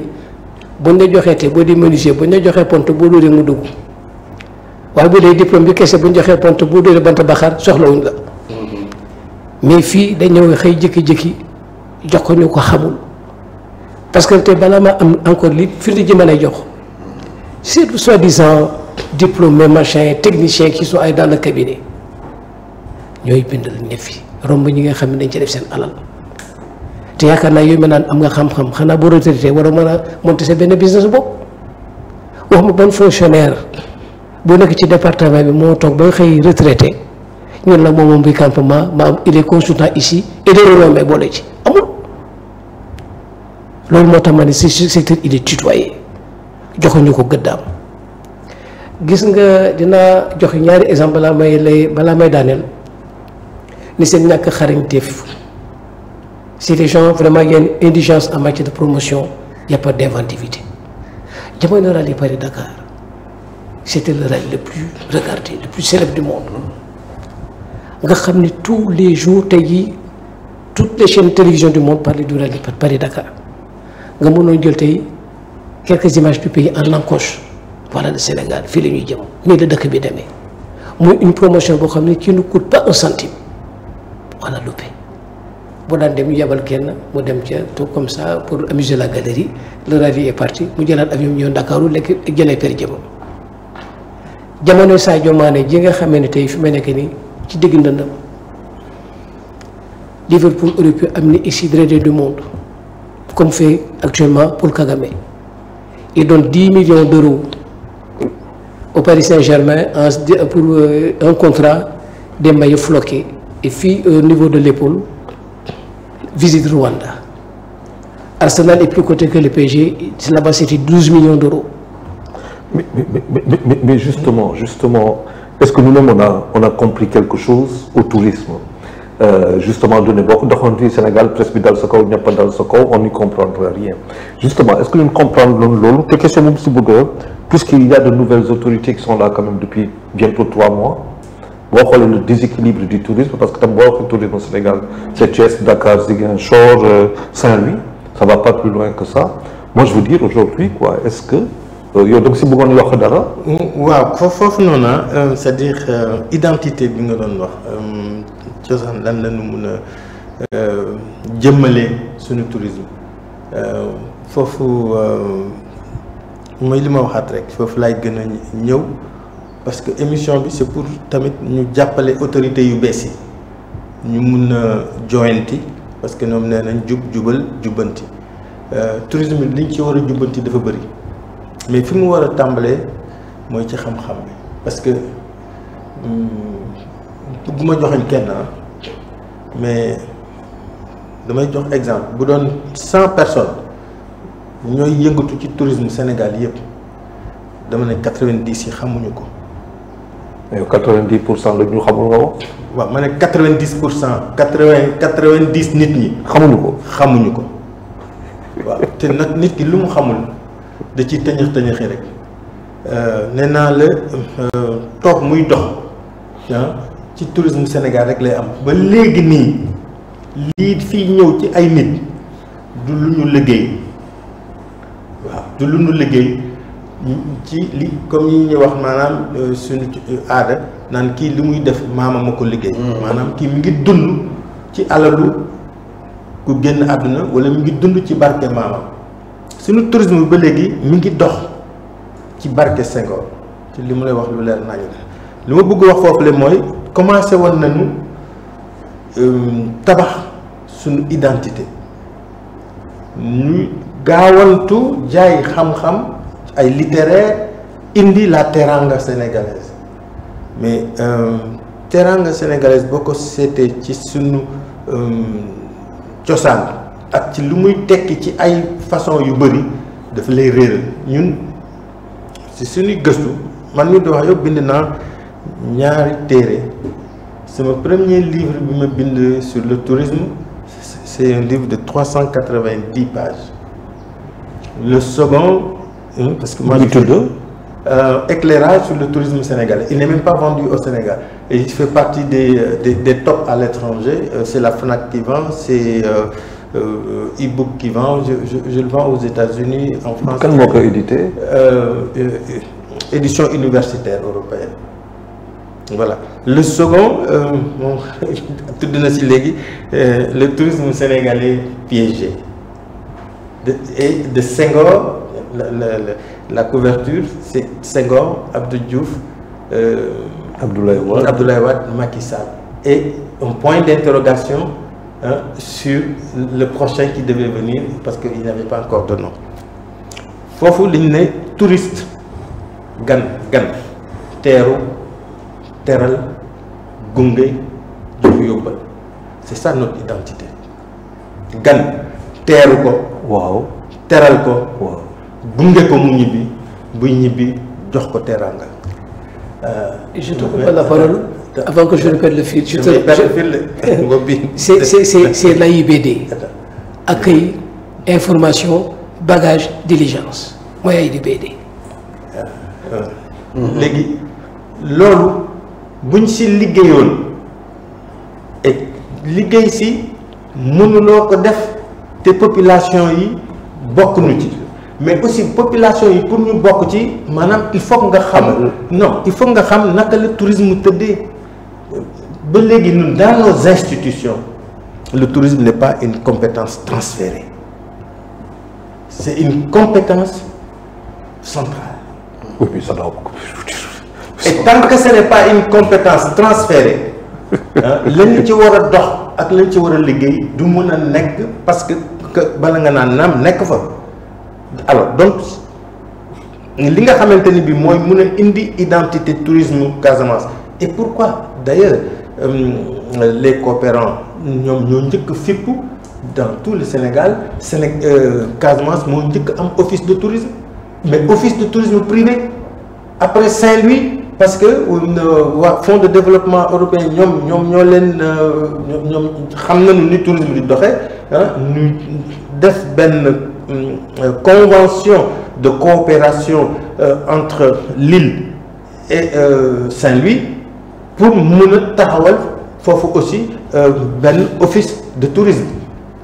buñ la joxee te boo di menuisier buñ la joxee pont boo dóoree mu dugg waaye bu dee diplôme bi kese buñ joxee pont boo dóoree bant baxaar soxlawuñ la mais fii dañ ñëw xëy jékki-jékki jox ko ñu ko xamul parce que te balaa ma am encore li firnde ji ma lay jox c'est soi-disant diplômé machin technicien qui sont ay dans le cabinet ñooy bindal ne fi romb ñi nga xam ne dañ ci def seen alal te yaakaar naa yooyu ma naan am nga xam-xam xanaa boo retraité war a mën a monter sa benn business bopp wax ma ban fonctionnaire bu nekk ci département bi moo toog ba xëy retraité ñun la moom bi campement il est consultant ici et de renommée boole ci amul. loolu moo tax ma ne ce secteur il est tutoyé joxuñu ko gëddaam. gis nga dinaa joxe ñaari exemple balaa may daaneel ni seen ñàkk xarañteef si les gens vraiment y a une indigence en matière de promotion il y a pas d'inventivité. jamono rallye Paris Dakar c'était le rallye le plus regardé le plus célèbre du monde nga xam ni tous les jours tey jii toutes les chaînes de télévision du monde parlaient du rallye Paris Dakar nga mënoon jël tey quelques images du pays en encoche. Voilà le Sénégal fii la ñuy jëm nii la dëkk bi demee muy une promotion boo xam ne qui ne coûte pas un centime on a loupé boo daan dem yebal kenn mu dem ca tout comme ça pour amuser la galerie le rallye est parti mu jëlaat avion ñëw Ndakaaru lekk jëlee per jëmam jamono Sadio Mané ji nga xamee ne tey fi ma nekk nii ci digg ndëndam Liverpool aurait pu amener ici drainer du monde comme fait actuellement pour Kagame il donne 10 millions d'euros au Paris Saint-Germain pour un contrat des maillots floqués et puis au niveau de l'épaule visite Rwanda. Arsenal est plus coté que le PSG, là-bas c'était 12 millions d'euros. Mais justement, est-ce que nous-mêmes on a compris quelque chose au tourisme? Justement donné beaucoup de Sénégal presque dans ce cas il n'y a pas dans ce cas on n'y comprendra rien. Justement est-ce que nous comprenons l'eau que question même si puisqu'il y a de nouvelles autorités qui sont là quand même depuis bientôt 3 mois boo xoolee le déséquilibre du tourisme parce que tam boo waxee tourisme au Sénégal c'est Thiès, Dakar, Ziguinchor, Saint-Louis ça va pas plus loin que ça. Moi je veux dire aujourd'hui quoi est-ce que yow donc si bëggoon yokk dara. waaw foofu noonu c'est-à-dire identité bi nga doon wax cosaan lan la ñu mun a jëmmale suñu tourisme foofu mooy li ma waxaat rek foofu laay gën a ñëw parce que émission bi c'est pour tamit ñu jàppale autorités yu bees yi ñu mun a joyanti parce que ñoom nee nañ jubal jubbanti tourisme bi liñ ci war a jubbanti dafa bëri mais fi mu war a tàmbalee mooy ci xam-xam bi parce que bëgguma joxeñ kenn mais damay jox exemple bu doon 100 personnes ñooy yëngatu ci tourisme Sénégal yëpp dama ne 90 yi xamuñu ko. mais 90% la ñu xamul nga wax. waaw ma ne 90% 90 nit ñi. xamuñu ko waaw te nag nit ki lu mu xamul da ciy tëñëx-tëñëxi rek nee naa la toog muy dox ci tourisme Sénégal rek lay am ba léegi nii lii fii ñëw ci ay nit du lu ñu liggéey waaw du lu ñu liggéey ci li comme yi ñuy wax maanaam suñu aada naan kii li muy def maama ma ko liggéey maanaam kii mi ngi dund ci alalu ku génn àdduna wala mi ngi dund ci barke maamam suñu tourisme bi ba léegi mi ngi dox ci barke Senghor ci li mu lay wax lu leer nañu li ma bëgg wax foofu le mooy commencé woon nañu tabax suñu identité ñu gaawantu jaay xam-xam ay littéraire indi la teranga sénégalaise mais teranga sénégalaise boo ko seetee ci suñu cosaan ak ci lu muy tekki ci ay façon yu bëri dafa lay réeral ñun ci suñuy gëstu man mi di wax yow bind naa ñaari téere sama premier livre bi ma bind sur le tourisme c'est un livre de 390 pages le second parce que moi éclairage sur le tourisme sénégalais il n'est même pas vendu au Sénégal et il fait partie des tops à l'étranger c'est la Fnac qui vend c'est e-book qui vend je le vends aux États-Unis en France. Kan moo ko édité édition universitaire européenne voilà le second bon tudd na si léegi le tourisme sénégalais piégé de Senghor la couverture c'est Senghor Abdou Diouf Abdoulaye Wade Macky Sall et un point d'interrogation sur le prochain qui devait venir parce qu'il n'avait pas encore de nom foofu li ñu ne touriste gan teeru teral gunge jox yóbbal c'est ça notre identité gan teeru ko waaw teral ko waaw gunge ko mu ñibbi buy ñibbi jox ko teraanga. Je te coupe la parole avant que je répète le fil. C'est l'AIBD. Accueil, information, bagage, diligence. Moi, AIBD. léegi loolu buñ si liggéeyoon et liggéey si mënuloo ko def te population yi bokk nu ci. mais aussi population yi pour ñu bokk ci maanaam il faut nga xam il faut nga xam naka la tourisme tëddee ba léegi ñun dans nos institutions le tourisme n'est pas une compétence transférée c'est une compétence centrale. Oui, mais ça doit... Et tant que ce n'est pas une compétence transférée lañu ci war a dox ak lañu ci war a liggéey du mën a nekk parce que bala nga naan naam nekk fa. Alors donc li nga xamante ni bi mooy mën a indi identité tourisme Casamance et pourquoi d'ailleurs les coopérants ñoom ñoo njëkk fippu dans tout le Sénégal Casamance moo njëkk am office de tourisme mais office de tourisme privé après Saint-Louis parce que waa fonds de développement européen ñoom ñoo leen ñoom xam nañu ni tourisme di doxee ñu def benn convention de coopération entre l'île et Saint-Louis pour mën a taxawal foofu aussi benn office de tourisme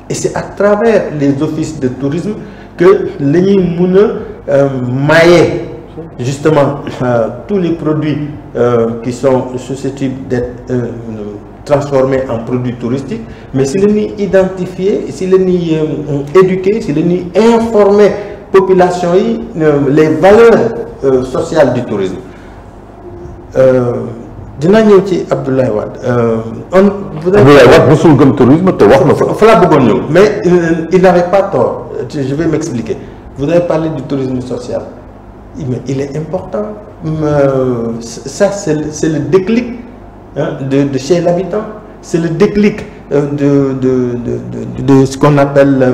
et c'est à travers les offices de tourisme que la ñuy mën a mailler justement tous les produits qui sont susceptibles d'être transformés en produits touristiques mais si la ñuy identifier si la ñuy éduquer si la ñuy informer population yi les valeurs sociales du tourisme dinaa ñëw ci Abdoulaye Wade Abdoulaye Wade mosul gëm tourisme te wax na ko fa laa bëggoon ñëw mais il n'avait pas tort je vais m'expliquer vous avez parlé du tourisme social mais il est important ça c'est le déclic de chez l'habitant c'est le déclic de ce qu'on appelle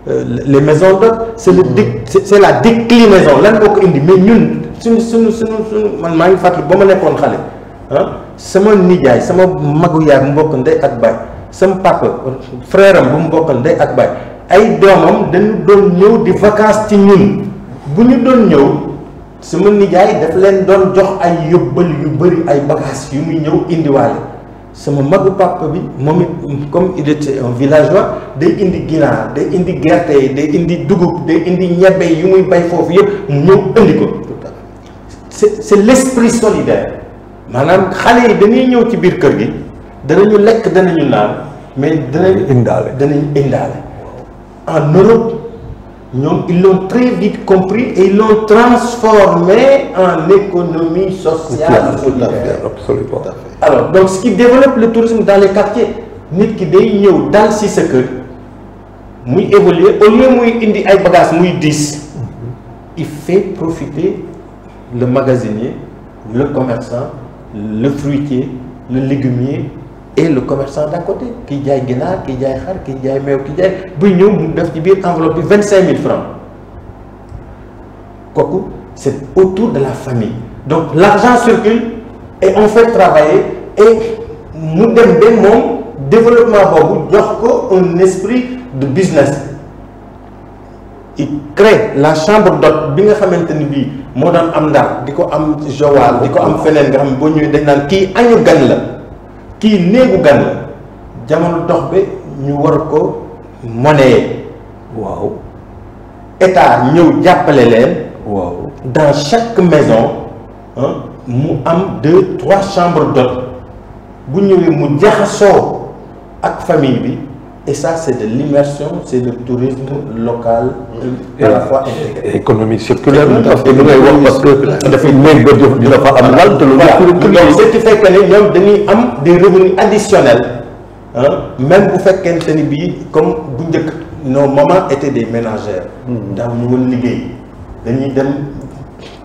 les maisons d'hôtes c'est la déclinaison lan moo ko indi mais ñun suñu man maa ngi fàttali ba ma nekkoon xale sama nijaay sama magu yaay mu mbokk ndey ak baay sama papa frère am bu mu mbokk ndey ak baay ay doomam dañu doon ñëw di vacances ci ñun bu ñu doon ñëw sama nijaay daf leen doon jox ay yóbbal yu bëri ay bagages yu muy ñëw indiwaale sama magu papa bi moom it comme il était un villageois day indi ginaar day indi gerte yi day indi dugub day indi ñebe yu muy bay foofu yëpp mu ñëw indi ko c'est l'esprit solidaire maanaam xale yi dañuy ñëw ci biir kër gi danañu lekk danañu naan mais danañu indaale en Europe ñoom ils l'ont très vite compris et ils l'ont transformé en économie sociale solidaire. Absolument. Alors donc ce qui développe le tourisme dans les quartiers nit ki day ñëw dal si sa kër muy évoluer au lieu muy indi ay bagages muy diis il fait profiter le magasinier le commerçant le fruitier le légumier et le commerçant d'à côté kiy jaay ginaar kiy jaay xar kiy jaay meew kiy jaay buy ñëw mu def ci biir enveloppe bi 25 000 francs kooku c'est autour de la famille donc l'argent circule et on fait travailler et mu dem ba moom développement boobu jox ko un esprit de business il crée la chambre d'hôte bi nga xamante ni bii moo daan am Ndar di ko am Joal di ko am feneen nga xam ne boo ñëwee dañ naan kii añu gan la kii néegu gan la jamono dox ba ñu war ko monnaie waaw état ñëw jàppale leen waaw dans chaque maison mu am 2-3 chambres d'hôtes bu ñëwee mu jaxasoo ak famille bi et ça c'est de l'immersion c'est le tourisme local à la fois intégré. Économie circulaire parce que li ngay wax parce que dafay néeg ba dina fa am lal te loolu donc ce qui fait que ne ñoom dañuy am des revenus additionnels même bu fekkente ni bii comme bu njëkk nos mamans étaient des ménagères daaw ñu woon liggéey dañuy dem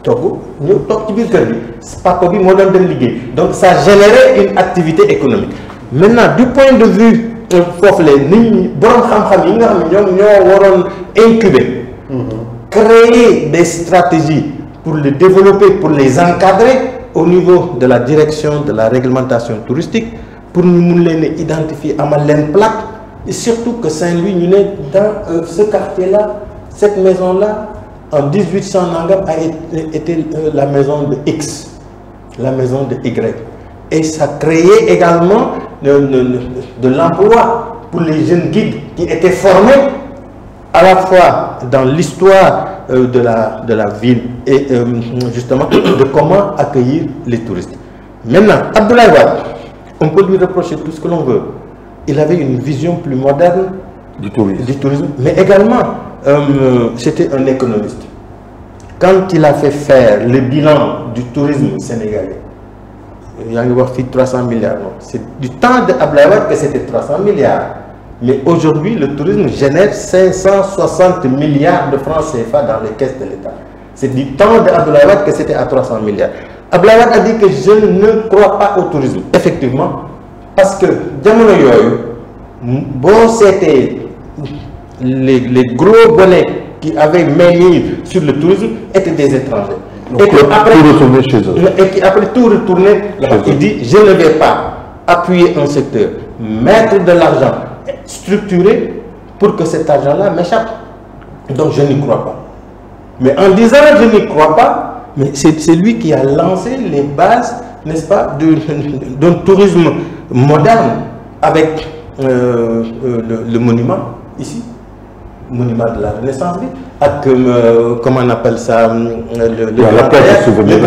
togg ñu toog ci biir kër bi papa bi moo doon dem liggéey donc ça générait une activité économique. Maintenant du point de vue foofu la nit ñi borom xam-xam yi nga xam ne ñoom ñoo waroon incuber créer des stratégies pour les développer, pour les encadrer au niveau de la direction de la réglementation touristique pour ñu mun leen a identifier amal leen plaque et surtout que Saint-Louis ñu ne dans ce quartier-là cette maison-là en 1800 nangam a été la maison de X, la maison de Y. Et ça créait également de l'emploi pour les jeunes guides qui étaient formés à la fois dans l'histoire de la ville et justement de comment accueillir les touristes. Maintenant, Abdoulaye Wade, on peut lui reprocher tout ce que l'on veut. Il avait une vision plus moderne du tourisme, mais également c'était un économiste. Quand il a fait faire le bilan du tourisme sénégalais, il y a 300 milliards. C'est du temps de Abdoulaye Wade que c'était 300 milliards. Mais aujourd'hui, le tourisme génère 560 milliards de francs CFA dans les caisses de l'État. C'est du temps de Abdoulaye Wade que c'était à 300 milliards. Abdoulaye Wade a dit que je ne crois pas au tourisme. Effectivement, parce que jamono yooyu boo seetee les gros bonnets qui avaient main sur le tourisme étaient des étrangers. Donc, et après tout retourner chez eux. Et qui après tout retourner, il dit je ne vais pas appuyer un secteur, mettre de l'argent, structurer pour que cet argent-là m'échappe. Donc je n'y crois pas. Mais en disant je n'y crois pas, mais c'est lui qui a lancé les bases, n'est-ce pas, d'un tourisme moderne avec le monument ici, monument de la Renaissance, avec comment on appelle ça, la place du souvenir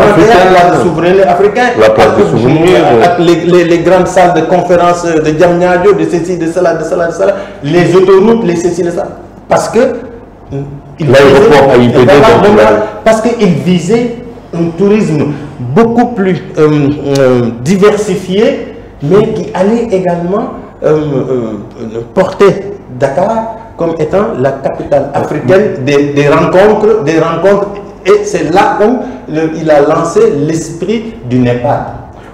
africain, la place du souvenir, avec les grandes salles de conférences de Diamniadio, de ceci, de cela, les autoroutes, les ceci, de ça, parce que l'aéroport a été parce qu'il visait un tourisme beaucoup plus diversifié, mais qui allait également porter Dakar comme étant la capitale africaine des rencontres, et c'est là où il a lancé l'esprit du Népal.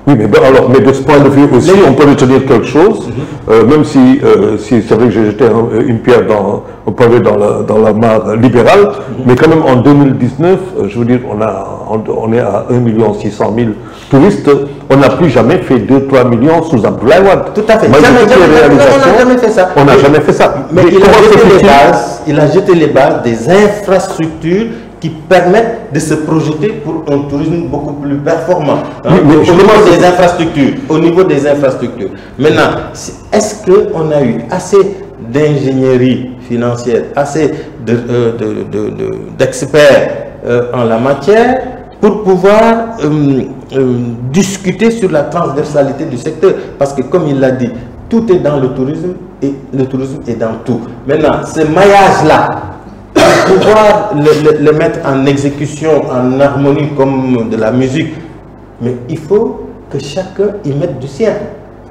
Oui, mais alors, mais de ce point de vue aussi, on peut retenir quelque chose, même si c'est vrai que j'ai jeté une pierre un pavé dans la mare libérale, mais quand même en 2019, je veux dire, on est à 1 600 000 touristes, on n'a plus jamais fait 2-3 millions sous Abdoulaye Wade. Tout à fait. On n'a jamais fait ça. On n'a jamais fait ça. Mais il a jeté les bases des infrastructures qui permettent de se projeter pour un tourisme beaucoup plus performant au niveau des infrastructures. Maintenant, est-ce qu'on a eu assez d'ingénierie financière, assez d'experts en la matière pour pouvoir discuter sur la transversalité du secteur? Parce que comme il l'a dit, tout est dans le tourisme et le tourisme est dans tout. Maintenant, ce maillage-là, pouvoir le mettre en exécution, en harmonie comme de la musique, mais il faut que chacun y mette du sien.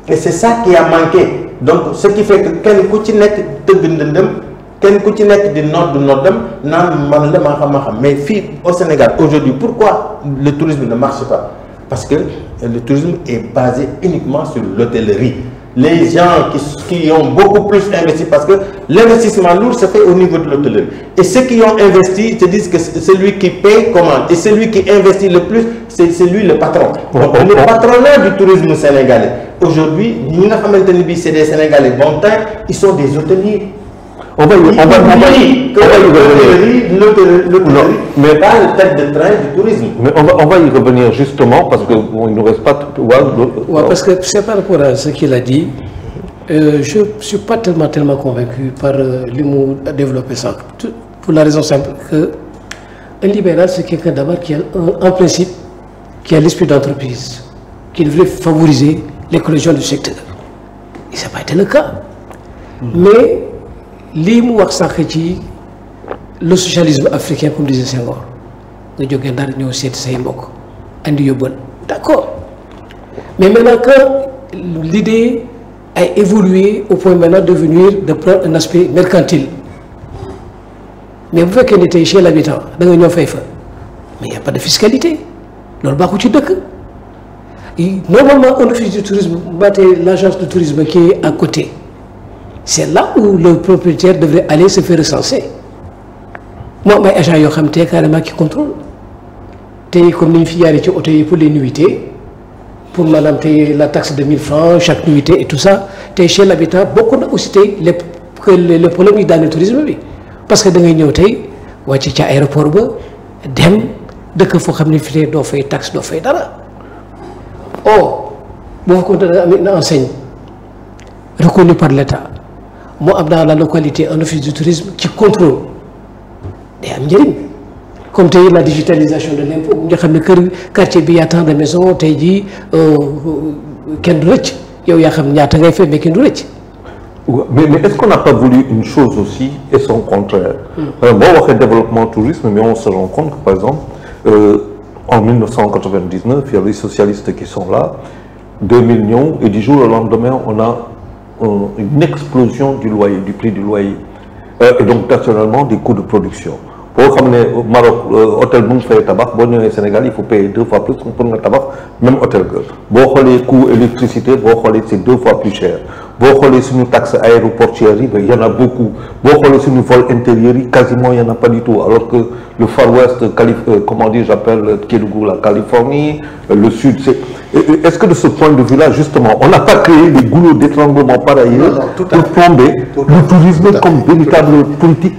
Et c'est ça qui a manqué. Donc, ce qui fait que kenn ku ci nekk tëgg ndëndëm, kenn ku ci nekk di nodd noddam naan man la ma xam. Mais fii au Sénégal aujourd'hui, pourquoi le tourisme ne marche pas? Parce que le tourisme est basé uniquement sur l'hôtellerie. Les gens qui ont beaucoup plus investi, parce que l'investissement lourd se fait au niveau de l'hôtellerie. Et ceux qui ont investi te disent que celui qui paye commande. Et celui qui investit le plus, c'est lui le patron. Donc, le patronat du tourisme sénégalais, aujourd'hui, c'est des Sénégalais bon temps, ils sont des hôteliers. On va y revenir. Mais pas le tête de train du tourisme. Mais on va y revenir justement parce qu'il ne nous reste pas tout. Parce que c'est par rapport à ce qu'il a dit. Je ne suis pas tellement convaincu par l'humour à développer ça. Pour la raison simple que un libéral, c'est quelqu'un d'abord qui a un principe, qui a l'esprit d'entreprise, qui veut favoriser l'éclosion du secteur. Et ça n'a pas été le cas. Mais lii mu wax sànq ci le socialisme africain comme disait Senghor nga jógee Ndar ñëw seeti say mbokk andi yóbbal d'accord, mais maintenant que l'idée a évolué au point maintenant de prendre un aspect mercantile, mais bu fekkee ni tey chez l'habitant da nga ñëw fay fa mais il n'y a pas de fiscalité. Normalement, un office du tourisme, l'agence de tourisme qui est à côté, c'est là où le propriétaire devrait aller se faire recenser. Moi, mes agents carrément qui contrôle. Comme les filles pour les nuitées, pour madame la taxe de 1000 francs chaque nuitée et tout ça, chez l'habitant, beaucoup aussi le problème dans le tourisme. Parce que dans les aéroport, dem de que faut ramener filet d'offre et taxe d'offre dara. Oh, vous comptez une enseigne reconnue par l'État. Moi, dans la localité, un office du tourisme qui contrôle. Comme la digitalisation de l'impôt, nous avons le quartier bi attend de maison, tu dis, qu'un rich, il y a un fait, mais qu'un rich. Mais est-ce qu'on n'a pas voulu une chose aussi et son contraire? Bon, on fait développement tourisme, mais on se rend compte que, par exemple, en 1999, il y a les socialistes qui sont là, 2 millions, et du jour au lendemain, on a une explosion du loyer, du prix du loyer, et donc personnellement des coûts de production. Pour ramener au Maroc, hôtel Boum fait tabac, bon, au Sénégal, il faut payer 2 fois plus pour le tabac, même hôtel. Bon, les coûts d'électricité, c'est 2 fois plus cher. Bon, sur nos taxes aéroportières, il y en a beaucoup. Bon, sur nos vols intérieurs, quasiment il n'y en a pas du tout. Alors que le Far West, comment dire, j'appelle Kédougou, la Californie, le Sud, c'est. Est-ce que de ce point de vue-là, justement, on n'a pas créé des goulots d'étranglement par ailleurs pour plomber le tourisme comme véritable politique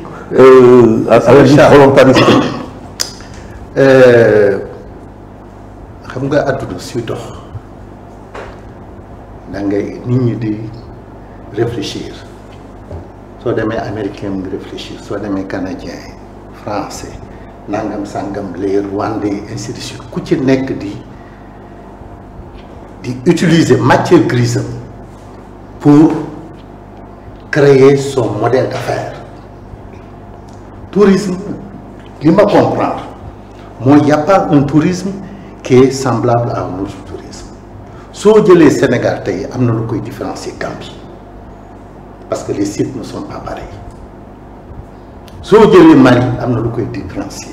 à la vie volontariste? Xam nga àdduna si dox da ngay nit ñi di réfléchir soo demee américain mu ngi réfléchir soo demee canadien français nangam sangam les rwandais ainsi de suite ku ci nekk di utiliser matière grise pour créer son modèle d'affaires. Tourisme, il m'a comprendre. Moi, il n'y a pas un tourisme qui est semblable à un autre tourisme. Si on dit le Sénégal, il y a un différencier Gambie. Parce que les sites ne sont pas pareils. Si on dit le Mali, il y a un différencier.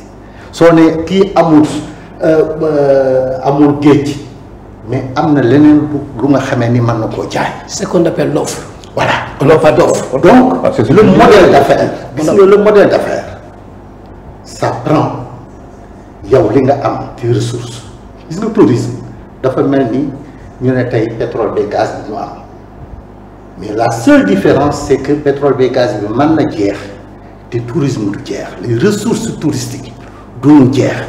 Si on est qui amour gate, mais il y a un c'est ce qu'on appelle l'offre. Voilà, l'offre d'offre. Donc, le modèle d'affaires, le modèle d'affaires, ça prend des ressources. Le tourisme, il y a pétrole et gaz. Mais la seule différence, c'est que le pétrole et gaz, le tourisme de guerre, les ressources touristiques de guerre.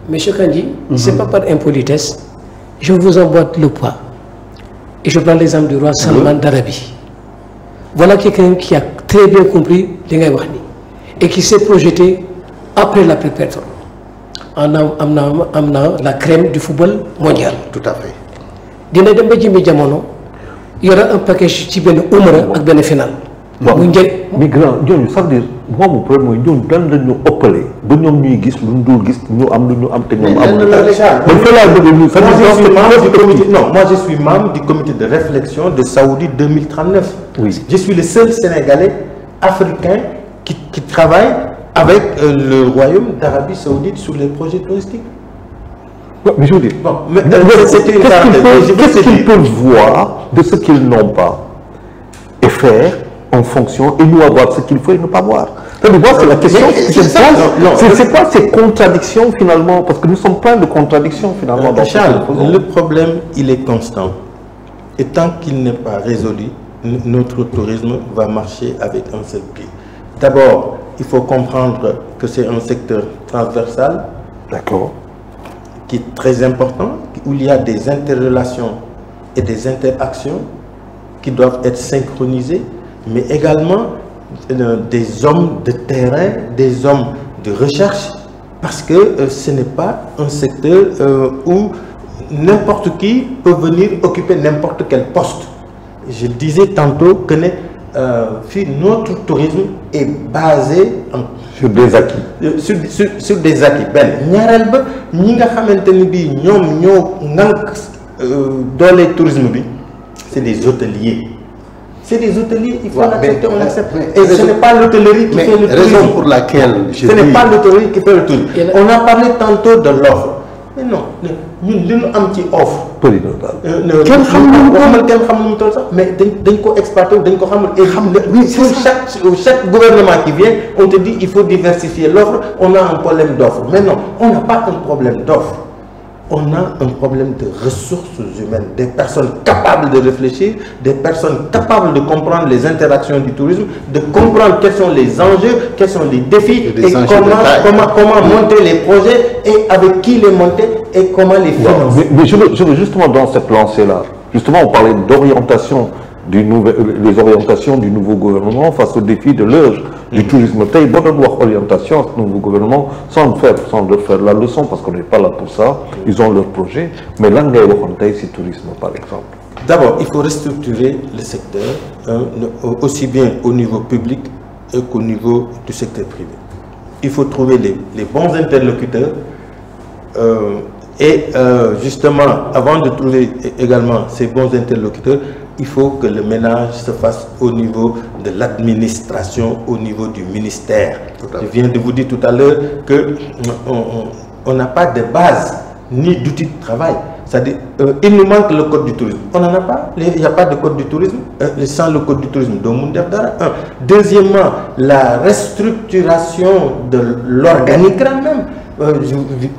Monsieur Kandi, ce n'est pas par impolitesse. Je vous emboîte le pas. Et je prends l'exemple du roi Salman d'Arabie. Voilà quelqu'un qui a très bien compris l'Ingaïwani et qui s'est projeté après la pétrole en amenant la crème du football mondial. Tout à fait. Il y aura un package qui est Umra et une finale. Migrant, ça veut dire, moi mon problème, c'est que nous appelons, moi je suis membre du comité de réflexion de Saoudi 2039. Oui. Je suis le seul Sénégalais africain qui travaille avec le Royaume d'Arabie Saoudite sur les projets touristiques. Mais je veux dire, qu'est-ce qu'ils peuvent voir de ce qu'ils n'ont pas et faire en fonction et nous avoir ce qu'il faut et ne pas voir. C'est la question que je pose. C'est quoi ces contradictions finalement? Parce que nous sommes pleins de contradictions finalement. Charles, le problème, il est constant. Et tant qu'il n'est pas résolu, notre tourisme va marcher avec un seul pied. D'abord, il faut comprendre que c'est un secteur transversal. D'accord. Qui est très important, où il y a des interrelations et des interactions qui doivent être synchronisées, mais également des hommes de terrain, des hommes de recherche, parce que ce n'est pas un secteur où n'importe qui peut venir occuper n'importe quel poste. Je disais tantôt que notre tourisme est basé sur des acquis. Sur des acquis. Dans les tourismes, c'est des hôteliers. C'est des hôteliers, il faut l'accepter, on l'accepte. Et ce n'est pas l'hôtellerie qui fait le tourisme. Raison pour laquelle ce n'est pas l'hôtellerie qui fait le tourisme. On a parlé tantôt de l'offre. Mais non, ñun li ñu am ci offre. kenn xamul toll sax mais dañ ko exploiter dañ ko xamul. et chaque gouvernement qui vient on te dit il faut diversifier l'offre, on a un problème d'offre. Mais non, on n'a pas un problème d'offre. On a un problème de ressources humaines, des personnes capables de réfléchir, des personnes capables de comprendre les interactions du tourisme, de comprendre quels sont les enjeux, quels sont les défis, et comment monter les projets, et avec qui les monter, et comment les financer. Mais je veux justement dans cette lancée-là, justement on parlait d'orientation, les orientations du nouveau gouvernement face au défi de l'urge du tourisme. Tey boo doon wax orientation du nouveau gouvernement sans leur faire la leçon parce qu'on n'est pas là pour ça, ils ont leur projet, mais lan ngay waxoon tey si tourisme par exemple? D'abord, il faut restructurer le secteur, aussi bien au niveau public qu'au niveau du secteur privé. Il faut trouver les bons interlocuteurs justement, avant de trouver également ces bons interlocuteurs, il faut que le ménage se fasse au niveau de l'administration, au niveau du ministère. Je viens de vous dire tout à l'heure qu'on n'a pas de base ni d'outils de travail. C'est-à-dire, il nous manque le code du tourisme. On n'en a pas. Il n'y a pas de code du tourisme. Sans le code du tourisme, deuxièmement, la restructuration de l'organigramme même.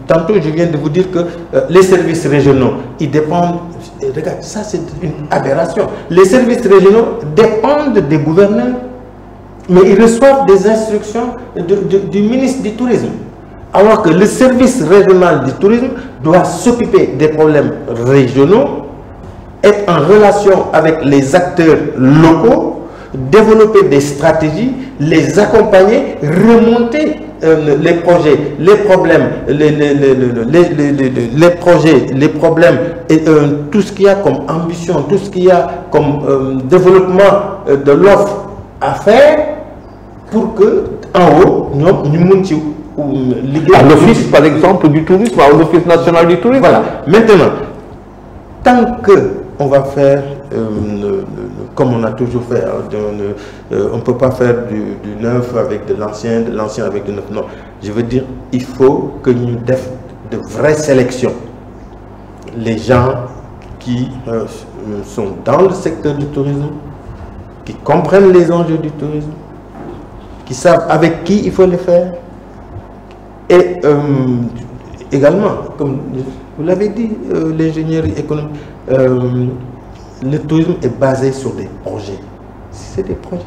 Tantôt, je viens de vous dire que les services régionaux, ils dépendent. Regarde, ça c'est une aberration. Les services régionaux dépendent des gouverneurs, mais ils reçoivent des instructions du ministre du Tourisme. Alors que le service régional du tourisme doit s'occuper des problèmes régionaux, être en relation avec les acteurs locaux, développer des stratégies, les accompagner, remonter les projets, les problèmes, les problèmes et tout ce qu'il y a comme ambition, tout ce qu'il y a comme développement de l'offre à faire pour que en haut, à l'office par exemple du tourisme, à l'office national du tourisme. Voilà. Maintenant, tant que on va faire comme on a toujours fait, on ne peut pas faire du neuf avec de l'ancien avec du neuf. Non, je veux dire, il faut que nous fassions de vraies sélections. Les gens qui sont dans le secteur du tourisme, qui comprennent les enjeux du tourisme, qui savent avec qui il faut les faire. Et également, comme vous l'avez dit, l'ingénierie économique, le tourisme est basé sur des projets. C'est des projets.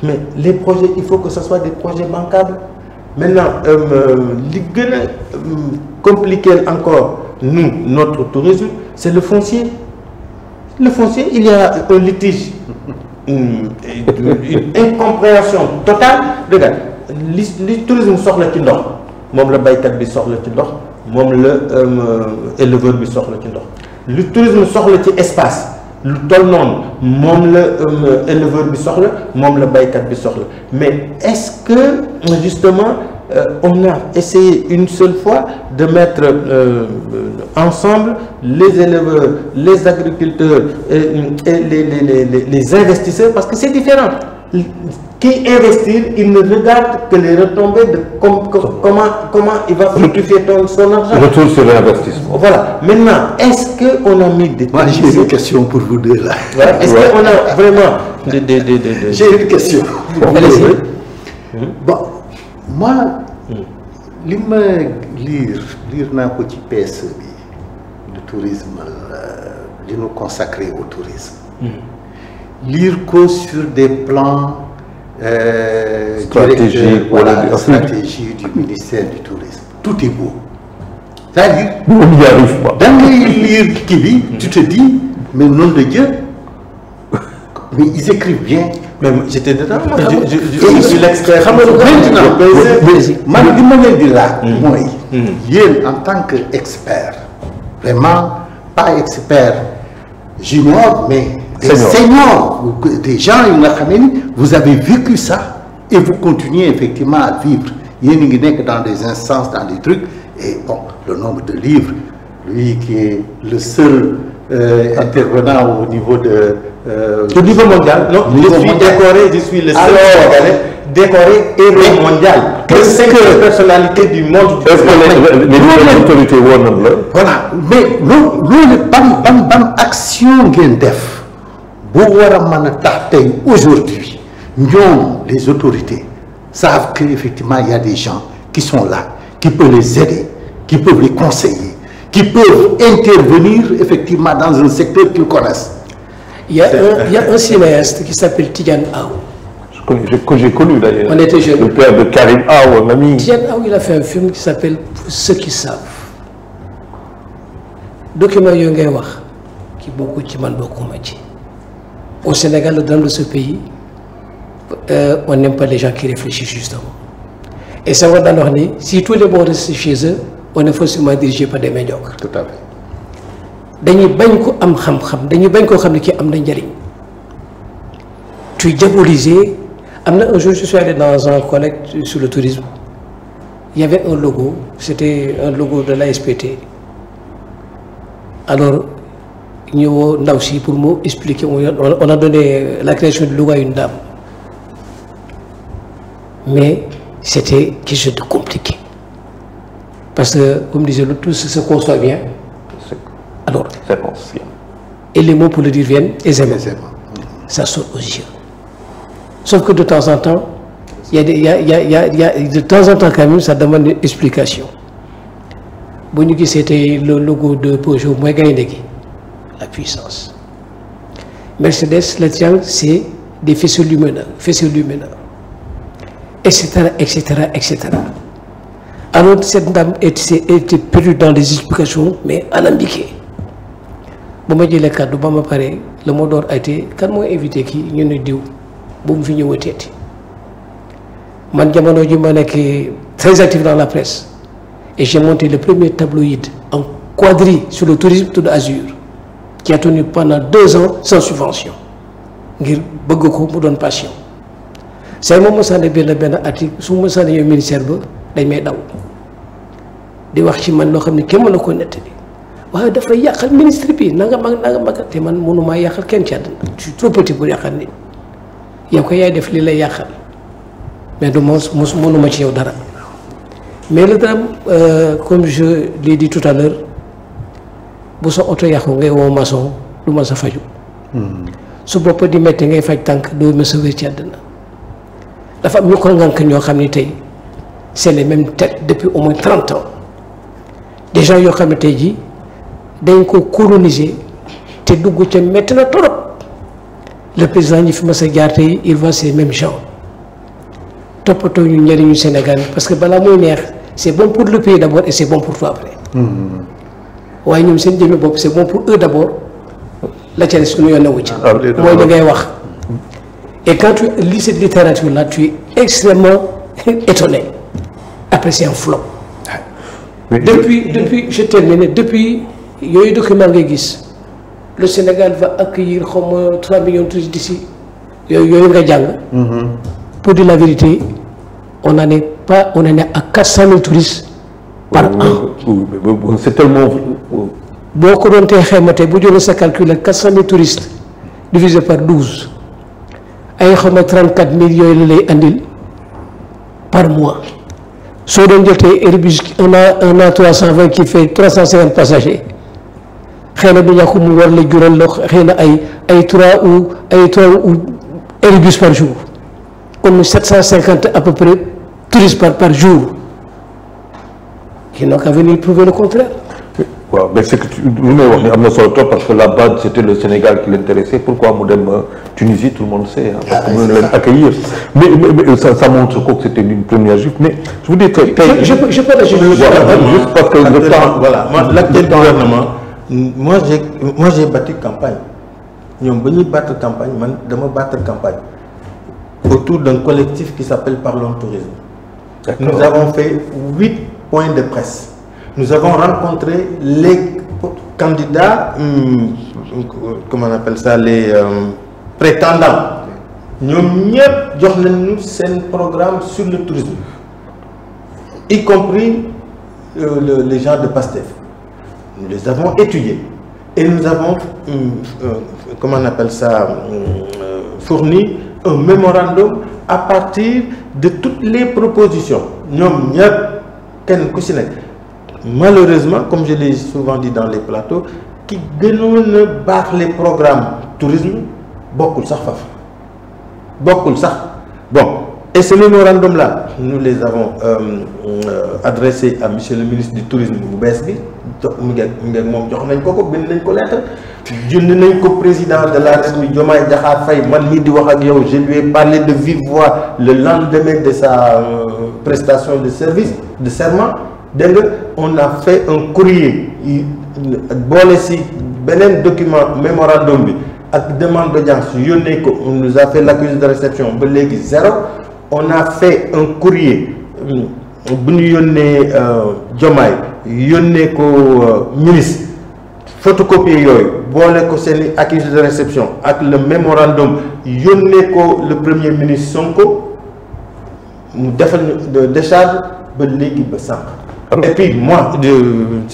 Mais les projets, il faut que ce soit des projets bancables. Maintenant, le plus compliqué encore, nous, notre tourisme, c'est le foncier. Le foncier, il y a un litige, une incompréhension totale. Regarde, le tourisme sort le Tindor. Même le baykat bi sort le Tindor. Même l'éleveur bi sort le Tindor. Le tourisme sort le espace. Le toll non, même l'éleveur bi sort le, même le baykat bi sort le. Mais est-ce que justement on a essayé une seule fois de mettre ensemble les éleveurs, les agriculteurs et les investisseurs, parce que c'est différent. Qui investir, il ne regarde que les retombées de comment il va fructifier son argent. Retour sur l'investissement. Voilà. Maintenant, est-ce qu'on a mis des... Moi, j'ai une question pour vous deux là. Voilà. Est-ce qu'on a vraiment des... J'ai une question. Bon, moi, li ma lire naa ko ci PSE bi le tourisme li ñu consacré au tourisme. Lire ko sur des plans stratégiques, stratégie du ministère du tourisme. Tout est beau. C'est-à-dire, on n'y arrive pas. Dans les lire Kibi, tu te dis, mais nom de Dieu, mais ils écrivent bien. Mais j'étais dedans, je suis l'expert. Maintenant, moi, en tant qu'expert, vraiment pas expert junior, mais des seniors, des gens, vous avez vécu ça et vous continuez effectivement à vivre. Il y a dans des instances, dans des trucs, et bon, le nombre de livres, lui qui est le seul intervenant au niveau de... au niveau mondial, non, je suis décoré, je suis le seul Sénégalais décoré héros mondial. Qu'est-ce que personnalité du monde. les autorités woon nañ la. Voilà, mais loolu ban action ngeen def bu war a mën a tax tey aujourd'hui ñoom les autorités savent qu'effectivement il y a des gens qui sont là, qui peuvent les aider, qui peuvent les conseiller, qui peuvent intervenir effectivement dans un secteur qu'ils connaissent. Il y a un cinéaste qui s'appelle Tidiane Aw. Que j'ai connu d'ailleurs. On était jeunes. Le père de Karim Aw, un ami. Tidiane Aw, il a fait un film qui s'appelle Pour ceux qui savent. Document yooyu ngay wax ki bokku ci man bokkuma ci. Au Sénégal, le drame de ce pays, on n'aime pas les gens qui réfléchissent justement. Et ça va dans leur si tous les bons restent chez eux, on est forcément dirigé par des médiocres. Tout à fait. dañuy bañ ko am xam-xam dañuy bañ koo xam ne kii am na njëriñ. Tu es diabolisé. Un jour, je suis allé dans un collecte sur le tourisme. Il y avait un logo, c'était un logo de l'ASPT. Alors, nous avons aussi pour nous expliquer, on a donné la création du logo à une dame. Mais c'était quelque chose de compliqué. Parce que, comme disait l'autre, tout se conçoit bien. Alors, C'est ancien. et les mots pour le dire viennent aisément. Ça saute aux yeux. Sauf que de temps en temps, de temps en temps quand même, ça demande une explication. Bon, c'était le logo de Peugeot, moi la puissance. Mercedes, le triangle, c'est des faisceaux lumineux, etc., etc., etc. Alors cette dame était perdue dans des explications, mais alambiquées. Bon, moi, j'ai les cadeaux, bon, pareil, le mot d'ordre a été, quand moi invité qui, il y en a deux. Boum fi ñëwateeti man jamono ji ma nekk très actif dans la presse et j'ai monté le premier tabloïd en quadrille sur le tourisme tout d'Azur qui a tenu pendant 2 ans sans subvention ngir bëgg ko mu doon passion say moom mosaane benn article su ma mosaane ñëw ministère ba dañ may daw di wax ci man loo xam ne kenn mën na ko nettali waaye dafay yàqal ministre bi nanga mag te man mënumaa yàqal kenn ci àddina je suis trop petit pour yàqal nit yow ko yaay def li lay yàqal mais du mënuma ci yow dara mais le drame comme je l'ai dit tout à l'heure bu sa oto yàqu ngay woo maçon du ma sa faju su bopp di metti ngay faj tànk doo ma sa wér ci àddina dafa am ñu ko ngànk ñoo xam ni tey c'est les mêmes têtes depuis au moins 30 ans des gens yoo xam ne tey jii dañ ko coloniser te dugg ca metti na trop. Le président ñi fi mas a jaar tey il voit ces mêmes gens toppatoo ñu njëriñu Sénégal parce que balaa muy neex c'est bon pour le pays d'abord et c'est bon pour toi après. waaye ñoom seen jëmmi bopp c'est bon pour eux d'abord la ca des suñu yoon newu ci. mooy li ngay wax. Et quand tu lis cette littérature là tu es extrêmement étonné après c'est un flop. depuis je termine depuis yooyu document ngay gis. Le Sénégal va accueillir comme 3 millions de touristes d'ici. Pour dire la vérité, on en est à 400 000 touristes par an. C'est tellement... Beaucoup d'entre eux, ça calcule 400 000 touristes divisé par 12. Il y a 34 millions par mois. Si on a Airbus, on a 320 qui fait 350 passagers. xëy na du ñàkk mu war la jural loo xëy na ay 3 ou Airbus par jour comme 750 à peu près touristes par jour qui n'ont qu'à venir prouver le contraire. waaw mais c'est que lu may wax ni am na solo trop parce que la base c'était le Sénégal qui l'intéressait pourquoi mu dem Tunisie tout le monde sait parce que mu leen accueillir mais ça montre que c'était une première jupe mais je vous dis que tey je peux juste parce que le temps voilà l'actuel gouvernement moi j'ai battu campagne ñoom ba ñuy battre campagne man dama battre campagne autour d'un collectif qui s'appelle Parlons Tourisme. Nous avons fait 8 points de presse. Nous avons rencontré les candidats, comment on appelle ça, les prétendants. Nous avons un programme sur le tourisme, y compris les gens de PASTEF. Nous les avons étudiés. et nous avons comment on appelle ça fourni un mémorandum à partir de toutes les propositions ñoom ñëpp kenn ku si nekk malheureusement comme je l'ai souvent dit dans les plateaux ki gënoon a baax les programmes tourisme bokkul sax faf bokkul sax bon et ce mémorandum là nous les avons adressé à monsieur le ministre du tourisme bu bees bi mu ngi moom jox nañ ko bind nañ ko lettre jund nañ ko président de la République Diomaye Diakhar Faye man mii di wax ak yow je lui ai parlé de vive voix le lendemain de sa prestation de service de serment dégg nga on a fait un courrier boole si beneen document mémorandum bi ak demande d'audience yónnee ko on nous a fait l'accusé de réception ba léegi 0 on a fait un courrier bu ñu yónnee Diomaye yónnee ko ministre photocopier yooyu boole ko seeni accusé de réception ak le mémorandum yónnee ko le premier ministre Sonko mu defal ñu de décharge ba léegi ba sànq. Et puis moi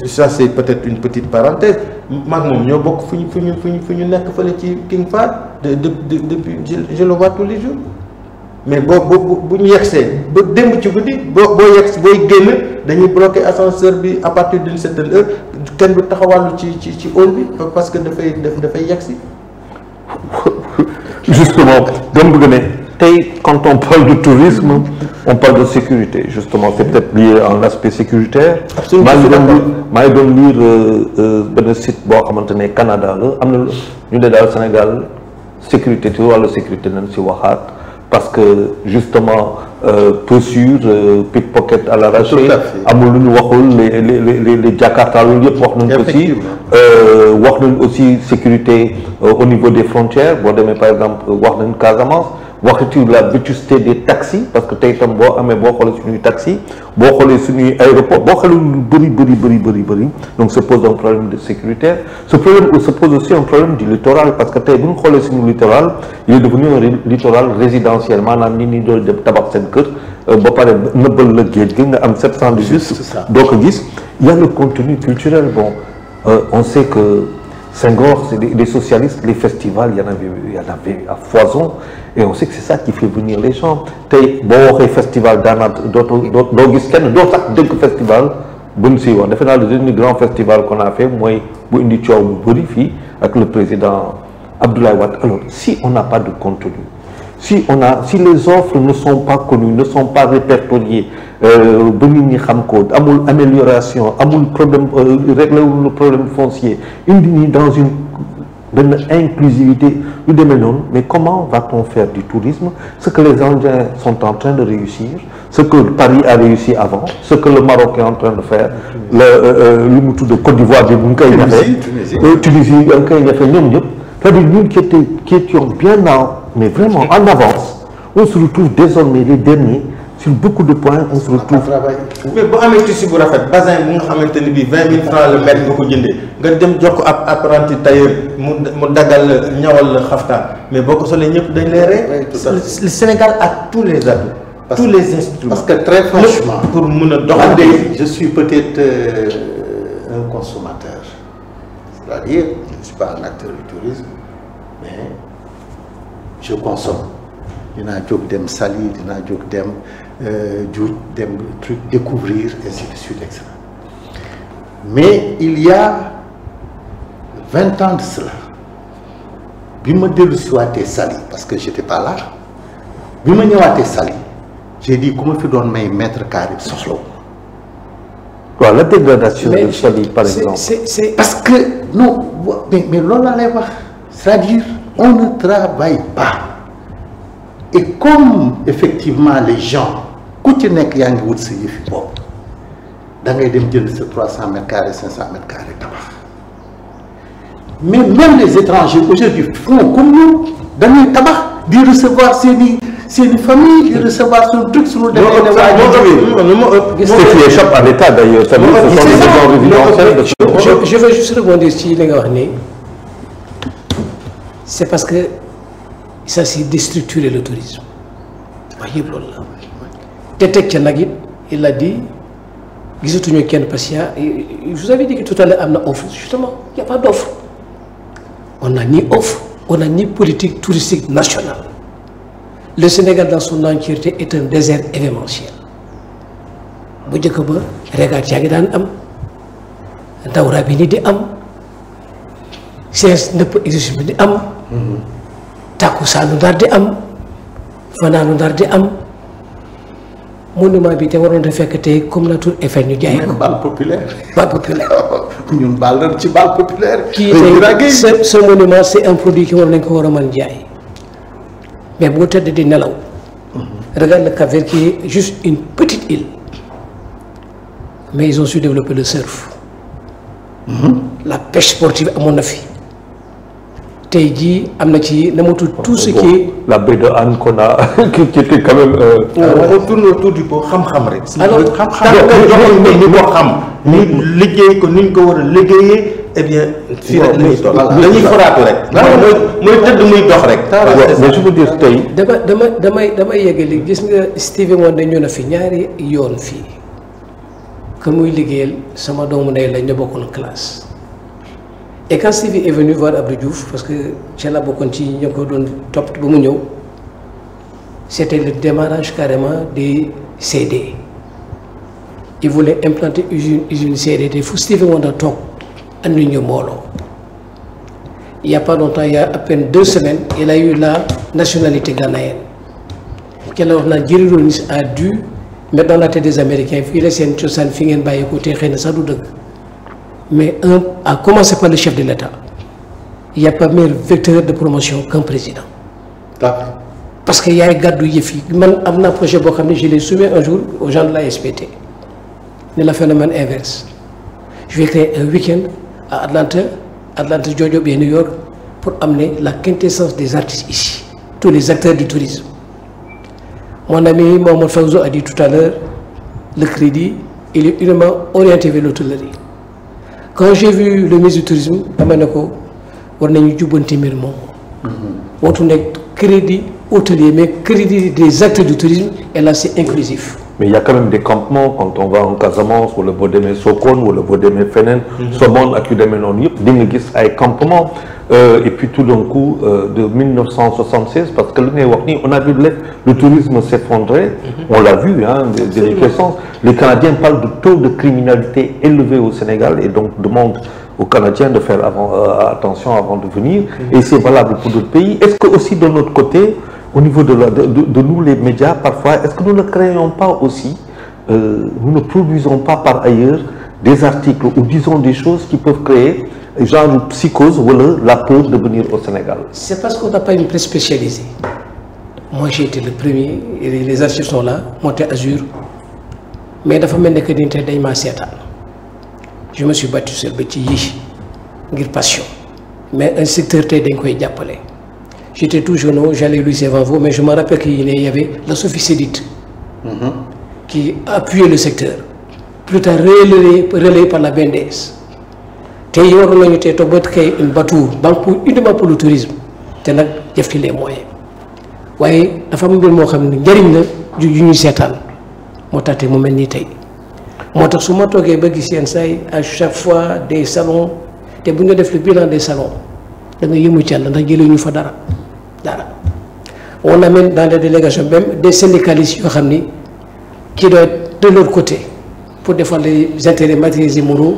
ça c'est peut-être une petite parenthèse maag moom ñoo bokk fu ñu nekk fële ci King Fahd depuis je le vois tous les jours mais bu ñu yegsee ba démb ci guddi boo yegg booy génn dañuy bloquer ascenseur bi à partir d'une certaine heure kenn du taxawàllu ci hall bi parce que dafay yegsi. Justement dama bëgg ne tey quand on parle de tourisme on parle de sécurité justement c'est peut-être lié à un aspect sécuritaire. absolument maa ngi doon lire benn site boo xamante ne Canada la am na ñu ne daal Sénégal sécurité ci wàllu sécurité nañ si waxaat parce que justement peu sûr pickpocket à l'arraché amul lu ñu waxul les Jakarta loolu yëpp wax nañ ko si wax nañ aussi sécurité au niveau des frontières boo demee par exemple wax nañ Casamance waxati la vétusté des taxis parce que tey itam boo xoolee suñuy taxi boo xoolee suñuy aéroport boo xoolee lu bëri donc se pose un problème de sécuritaire se pose aussi un problème du littoral parce que tey bu ñu xoolee suñu littoral il est devenu un littoral résidentiel maanaam nit ñi doon dem tabax seen kër ba pare nëbbal la géej gi nga am 718 doo ko gis il y a le contenu culturel bon on sait que Senghor, c'est les socialistes, les festivals, il y en avait à foison, et on sait que c'est ça qui fait venir les gens. Tey boo waxee festival daanaka doo gis kenn doo sax dëgg festival bu ñu siy wax defe naa le dernier grand festival qu'on a fait mooy bu indi coow bu bëri fii ak le président Abdoulaye Wade. Alors si on n'a pas de contenu, si les offres ne sont pas connues, ne sont pas répertoriées, ba nit ñi xam ko amul amélioration amul problème réglé wul le problème foncier indi ñi dans une benn inclusivité yu demee noonu mais comment va-t-on faire du tourisme ce que les Indiens sont en train de réussir ce que Paris a réussi avant ce que le Maroc est en train de faire lu mu tudd Côte d'Ivoire bi bu ñu koy defee Tunisie bi nga koy defee ñoom ñëpp c'est-à-dire ñun qui étions bien mais vraiment en avance on se retrouve désormais les derniers sur beaucoup de points on se retrouve. mais bu amee tissu bu rafet bazin bu nga xamante ni bii 20 000 francs le mètre nga ko jëndee nga dem jox ko ab apprenti tailleur mu daggal ñawal la xaftaan mais boo ko solee ñëpp dañ lay rey. le Sénégal a tous les atouts. tous les instruments. parce que très franchement pour mun a doxalee. je suis peut-être un consommateur c'est-à-dire je ne suis pas un acteur du tourisme mais je consomme. dinaa jóg dem Saly dinaa jóg dem Djoudj dem truc découvrir ainsi de suite etc. Mais il y a 20 ans de cela bi ma dellu si waatee Saly parce que j'étais pas là bi ma ñëwaatee Saly j'ai dit ku ma fi doon may mètre carré soxla wu. waaw la dégradation de Saly par exemple. c'est parce que non mais loolu laa lay wax c'est-à-dire on ne travaille pas. Et comme effectivement les gens ku ci nekk yaa ngi wut sa yëfi bopp da ngay dem jënd sa 300 mètres carrés 500 mètres carrés tabax mais même les étrangers aujourd'hui font comme nous dañuy tabax di recevoir seeni famille di recevoir suñu truc suñu demee ne waa ce qui échappe à l'État d'ailleurs ce sont des gens résidentiels. Je veux juste rebondir ci li nga wax ni c'est parce que ça c'est déstructurer le tourisme waaye yëpp loolu la te teg ca nag it il a dit gisatuñu kenn parce que vous avez dit que tout à l'heure am na offre justement il y a pas d'offre On n'a ni offre, on n'a ni politique touristique nationale. Le Sénégal dans son entièreté est un désert événementiel. bu njëkk ba régates yaa ngi daan am dawra bi ni di am séance nëpp exercice bi di am tàkkusaanu Ndar di am fanaanu Ndar di am monument bi te waroon na fekk tey comme la Tour Eiffel ñu jaay ko bal populaire. bal populaire ñun bal nañ ci bal populaire. kii tey ce monument c'est un produit qui war nañ ko war a mën jaay mais boo tëdd di nelaw regarde le Cap-Vert qui est juste une petite île mais ils ont su développer le surf la pêche sportive amoon na fi tey jii am na ci na mu tudd tout ce qui est la baie de Hann qu'on a qui était quand même on tourne autour du pot xam-xam rek. alors xam-xam nga ñu ko xam. ñu liggéey ko ni ñu ko war a liggéeyee eh bien. fii rek la ñuy toll dañuy foraatu rek. mooy tëdd muy dox rek. mais je veux dire tey damay yeggali gis nga Stevie Wonder ñëw na fi ñaari yoon fii que muy liggéeyal sama doomu ndey la ñu bokkoon classe et quand Stevie est venu voir Abdou Diouf parce que ci la bokkoon ci ñu ko doon topp ba mu ñëw c'était le démarrage carrément des CD il voulait implanter usine CD te fu Stevie Wonder toog andi ñu mbooloo il y a pas longtemps il y a à peine 2 semaines il a eu la nationalité ghanéenne ki la wax naan Jerry Rawlings a dû mettre dans la tête des Américains fii la seen cosaan fi ngeen bàyyi ko te xëy na sax du dëgg mais à commencer par le chef de l'État il y a pas meilleur vecteur de promotion qu'un président parce que yaay gàddu yëf yi man am naa projet boo xam ne je l'ai soumis un jour aux gens de l'ASPT ne la phénomène inverse je vais créer un week-end à Atlanta Georgia bien New York pour amener la quintessence des artistes ici tous les acteurs du tourisme. Mon ami Mohamed Fawzo a dit tout à l'heure, le crédit, il est uniquement orienté vers l'hôtellerie. Quand j'ai vu le ministre du Tourisme, Amanako, on a eu du bon timir. On a crédit hôtelier, mais crédit des acteurs du tourisme, et là c'est inclusif. Mais il y a quand même des campements quand on va en Casamance, ou le Bodemé Sokone, ou le Bodemé Fenen, Somone, Akudeme Nonyup, Dingegis a des campements. Et puis tout d'un coup, de 1976, parce que on a vu le tourisme s'effondrer, on l'a vu, hein, des réquescences. Les Canadiens parlent de taux de criminalité élevé au Sénégal et donc demandent aux Canadiens de faire attention avant de venir. Et c'est valable pour d'autres pays. Est-ce que aussi de notre côté, au niveau de nous les médias, parfois, est-ce que nous ne créons pas aussi, nous ne produisons pas par ailleurs des articles ou disons des choses qui peuvent créer genre de psychose ou la peur de venir au Sénégal? C'est parce qu'on n'a pas une presse spécialisée. Moi j'ai été le premier, et les archives sont là, Monté Azur, mais dafa mel ne que dañ tey dañ maa seetaan. Je me suis battu sur ba ci yii ngir passion mais un secteur tey dañ koy jàppale. J'étais tout jeune, j'allais au lycée Vanvo, mais je me rappelle qu'il y avait la Sophie Sédite qui appuyait le secteur, plus tard relayé par la BNDES. tey waroon nañu tey toog ba créer une bateau banque uniquement pour le tourisme te nag def ci les moyens waaye dafa am mbir moo xam ne njëriñ la ju ñuy seetaan moo tax te mu mel nii tey moo tax su ma toogee ba gis yenn saa yi à chaque fois des salons te bu ñu def le bilan des salons da nga yëmu ci Yàlla ndax jëlee ñu fa dara on amène dans les délégations même des syndicalistes yoo xam ni qui doivent être de leur côté pour défendre les intérêts matériels et moraux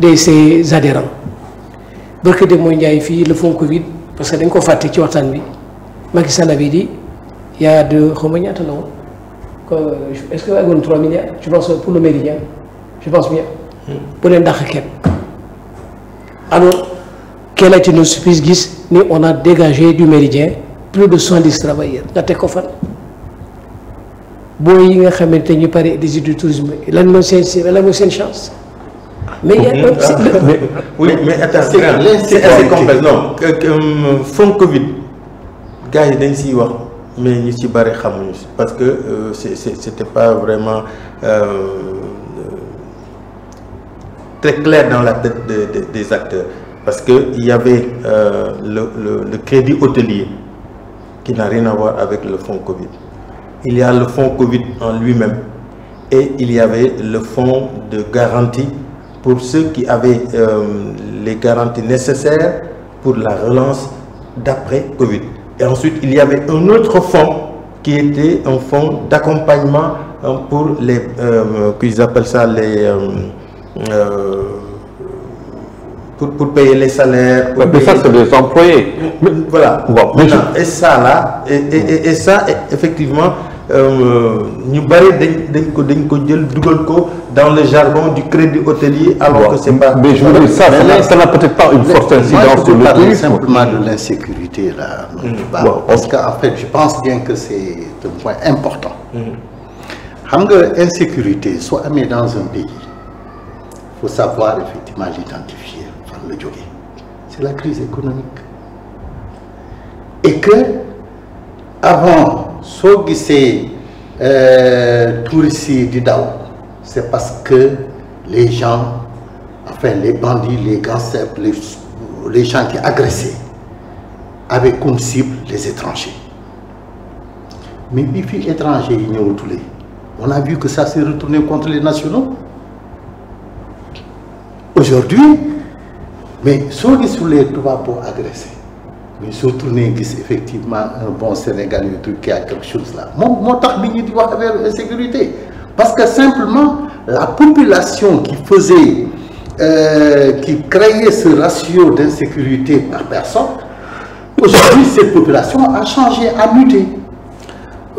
de ses adhérents barke de mooy njaay fii le fonds Covid parce que dañ ko fàtte ci waxtaan bi Macky Sall bi di y a de xaw ma ñaata la woon est-ce que aggoon 3 milliards je pense pour le méridien je pense bien bu leen dàq kenn alors quelle a été notre surprise gis ni on a dégagé du méridien plus de 70 travailleurs nga teg ko fan boo yi nga xamante ñu pare des études de tourisme lan mooy seen chance. Mais il y a oui, mais attends, c'est assez complexe. Non, fonds Covid, gars, ils disent mais ils sont pas parce que c'était pas vraiment très clair dans la tête des acteurs. Parce qu'il y avait le crédit hôtelier qui n'a rien à voir avec le fonds Covid. Il y a le fonds Covid en lui-même et il y avait le fonds de garantie pour ceux qui avaient les garanties nécessaires pour la relance d'après Covid. Et ensuite, il y avait un autre fonds qui était un fonds d'accompagnement pour les, qu'ils appellent ça les... pour payer les salaires. Mais ça, c'est des employés. Voilà. Bon, et ça, là, et ça, effectivement, ñu bari dañ ko jël dugal ko dans le jargon du crédit hôtelier alors que c'est pas. Mais je veux dire ça n'a peut-être pas une forte incidence sur le tourisme. Simplement de l'insécurité là. Parce qu'en fait, je pense bien que c'est un point important. Xam nga insécurité soit amee dans un pays, il faut savoir effectivement l'identifier fan la jógee. C'est la crise économique. Et que avant soo gisee touristes yi di daw, c'est parce que les gens, enfin les bandits, les gangsters, les gens qui agressaient avaient comme cible les étrangers. Mais bi fi étrangers yi ñëwatulee, on a vu que ça s'est retourné contre les nationaux. Aujourd'hui, mais soo gisulee tubaab boo agressé, mais soo tourné gis effectivement un bon Sénégalais qui a quelque chose là moo tax bi ñu di wax affaire insécurité, parce que simplement la population qui faisait qui créait ce ratio d'insécurité par personne, aujourd'hui cette population a changé, a muté.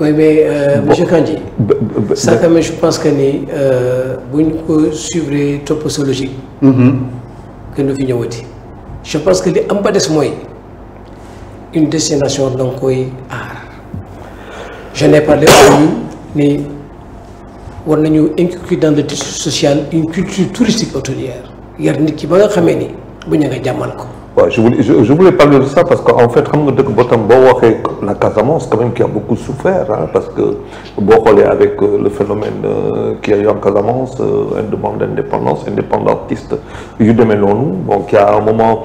Oui, mais monsieur Kandji, ça quand même je pense que ni bu ñu ko suivre topologique que nous fi ñëwati, je pense que li am ba des mooy une destination da nga koy aar. Je n'ai parlé ni war nañu inculquer dans le tissu social une culture touristique hôtelière yar nit ki ba nga xamee ni bu ñu nga jàmmal ko. Ouais, je voulais parler de ça parce qu'en fait, la Casamance, quand même, qui a beaucoup souffert, hein, parce que, avec le phénomène qu'il y a eu en Casamance, une demande d'indépendance, indépendantiste, bon, qui a un moment,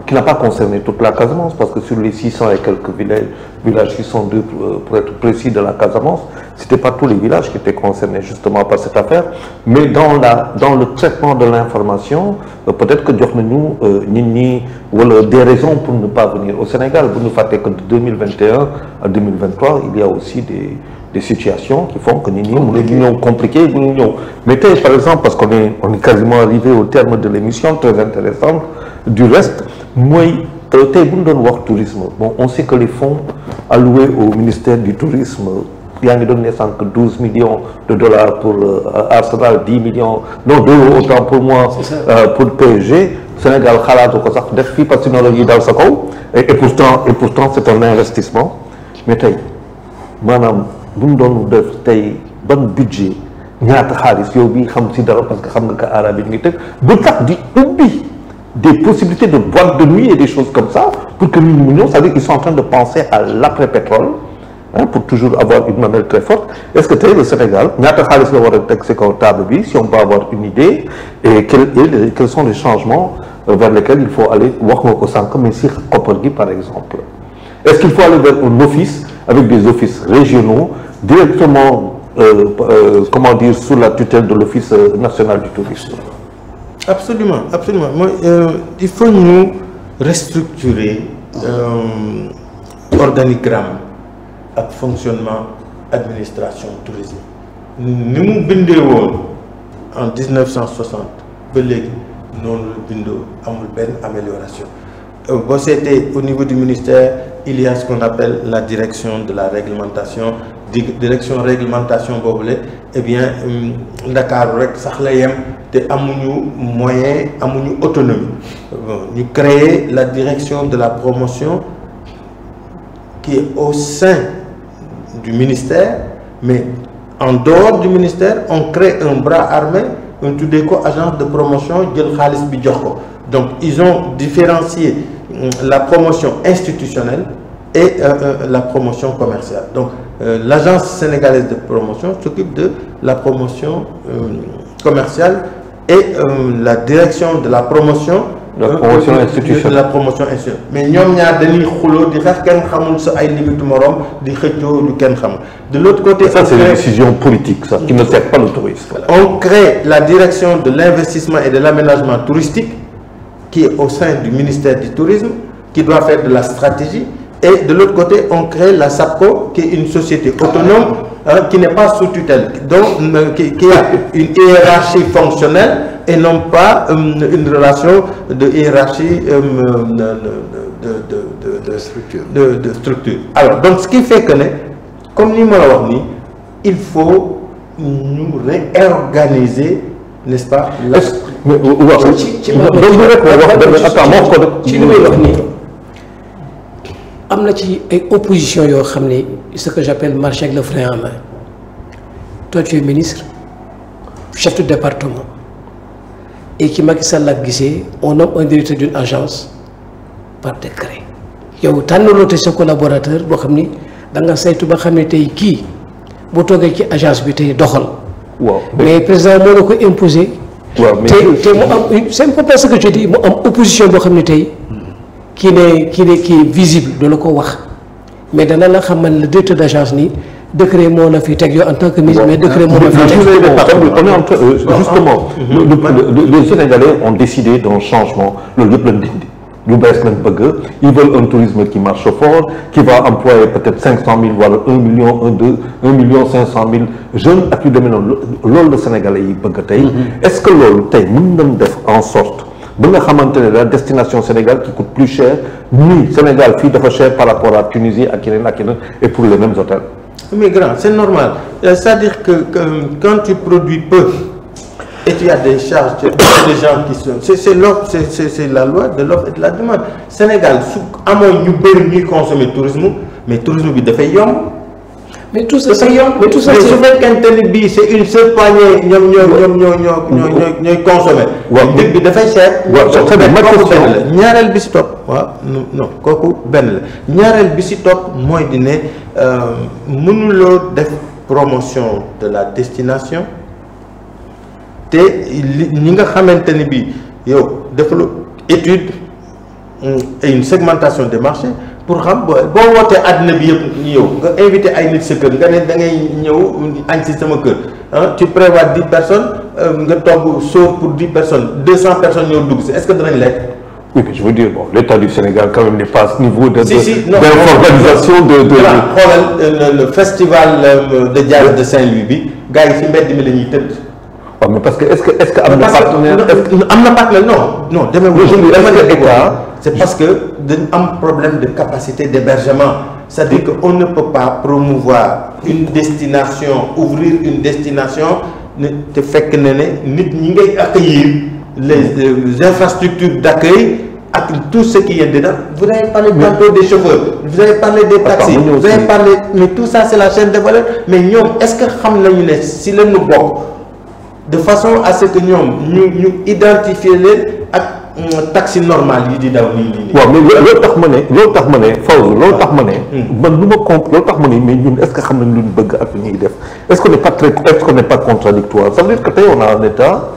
qui n'a pas concerné toute la Casamance, parce que sur les 600 et quelques villages qui sont deux, pour être précis, de la Casamance, c'était pas tous les villages qui étaient concernés justement par cette affaire, mais dans le traitement de l'information, peut-être que nous des raisons pour ne pas venir au Sénégal. Vous nous faites que de 2021 à 2023, il y a aussi des situations qui font que nous sommes compliqués. Mais par exemple, parce qu'on est quasiment arrivé au terme de l'émission, très intéressante, du reste, moi, tourisme. Bon, on sait que les fonds alloués au ministère du Tourisme, il y a donné 12 millions de dollars pour Arsenal, 10 millions, non, d'euros autant pour moi, pour le PSG. Sénégal xalaatu ko sax def fii patrimoine yi dal sa kaw et pourtant c'est un investissement. Mais tey maanaam bu ñu doon def tey ban budget ñaata xaalis yow bi xam si dara parce que xam nga que arabe yi ñu ngi teg ba tax di ubbi des possibilités de boîte de nuit et des choses comme ça pour que nous ñëw, c'est-à-dire qu'ils sont en train de penser à l'après-pétrole, hein, pour toujours avoir une mamelle très forte. Est-ce que tey le Sénégal ñaata xaalis la war a teg si kaw table bi si on peut avoir une idée et quels sont les changements vers lesquels il faut aller, mais si par exemple. Est-ce qu'il faut aller vers un office avec des offices régionaux directement, comment dire, sous la tutelle de l'Office national du tourisme? Absolument, absolument. Moi, il faut nous restructurer organigramme et fonctionnement administration tourisme. Nous avons en 1960, non le bindo amul ben amélioration. C'était au niveau du ministère, il y a ce qu'on appelle la direction de la réglementation, direction réglementation boblé. Eh bien, Dakar rek sax la yem te amuñu moyen, amuñu autonomie. Nous créons la direction de la promotion qui est au sein du ministère, mais en dehors du ministère, on crée un bras armé. Un tout déco agence de promotion donc ils ont différencié la promotion institutionnelle et la promotion commerciale. Donc l'agence sénégalaise de promotion s'occupe de la promotion commerciale et la direction de la promotion institutionnelle. De la promotion institutionnelle. Mais nous avons de l'autre côté, ça c'est une décision politique, ça, qui ne sert pas le tourisme. On crée la direction de l'investissement et de l'aménagement touristique qui est au sein du ministère du Tourisme, qui doit faire de la stratégie. Et de l'autre côté, on crée la SAPCO, qui est une société autonome qui n'est pas sous tutelle, donc qui a une hiérarchie fonctionnelle et non pas une relation de hiérarchie de structure. Alors, donc ce qui fait que, comme nous l'avons dit, il faut nous réorganiser, n'est-ce pas? am na ci ay opposition yoo xam ne ce que j'appelle marcher avec le frein en main. Toi tu es ministre, chef de département, et qui Macky Sall la gisee on nomme un directeur d'une agence par décret. yow tànnaloo te sa collaborateur boo xam ni da nga saytu ba xam ne tey kii bu toogee ci agence bi tey doxal. waaw mais président moo la ko imposer. waaw mais te mu am c'est important ce que je dis mu am opposition boo xam ne tey. qui est visible de la ko wax mais dana la xamal le directeur d'agence ni décret moo la fi teg yow en tant que ministre mais décret moo la fi teg. On est en train justement les Sénégalais ont décidé d'un changement loolu yëpp lañ dindi lu bees lañ bëgg ils veulent un tourisme qui marche fort qui va employer peut-être 500 000 wala 1 million 500 000 jeunes ak yu demee noonu loolu la Sénégalais yi bëgg tey. Est-ce que loolu tey mën nañ def en sorte ba nga xamante ne la destination Sénégal qui coûte plus cher ni Sénégal fii dafa cher par rapport à Tunisie ak yeneen et pour les mêmes hôtels. Mais grand, c'est normal. C'est-à-dire que quand tu produis peu et tu as des charges, tu as des gens qui sont... C'est la loi de l'offre et de la demande. Sénégal, su amoon ñu bëri ñuy consommer tourisme, mais tourisme bi dafay yomb. Mais tout ça c'est mais tout ça mais su fekkente ni bii c'est une seule poignée ñooy consommer. waaw dëgg bi dafay cher. waaw kooku benn la ñaareel bi si topp waaw non kooku benn la ñaareel bi si topp mooy di ne mënuloo def promotion de la destination te ñi nga xamante ni bii yow defaloo étude et une segmentation des marchés. pour xam boo wootee àddina bi yëpp ñëw nga invité ay nit sa kër nga ne da ngay ñëw añ si sama kër tu prévois 10 personnes nga togg sauve pour 10 personnes 200 personnes ñëw dugg si est-ce que danañ lekk. Oui, mais je veux dire bon l'État du Sénégal quand même n'est pas à ce niveau d'inforganisation xoolal le festival de jazz de Saint-Louis bi gars yi si mbedd mi la ñuy tëdd. waaw mais parce que est-ce que am na partenaire am na partenaire non c'est parce que dañ am problème de capacité d'hébergement c'est-à-dire que on ne peut pas promouvoir une destination ouvrir une destination te fekk ne nit ñi ngay accueillir les infrastructures d'accueil ak tout ce qui est dedans. Vous avez parlé tantôt des chauffeurs, vous avez parlé des taxis, vous avez parlé mais tout ça c'est la chaîne de valeur mais ñoom est-ce que xam nañu ne si la ñu bokk de façon à ce que ñoom ñu identifier leen ak taxi normal yi di daw nii. waaw mais loolu tax ma ne Fawzou loolu tax ma ne. man lu ma compte loolu tax ma ne mais ñun est-ce que xam nañ lu ñu bëgg ak lu ñuy def est-ce qu'on n'est pas contradictoire ça veut dire que tey on a un État.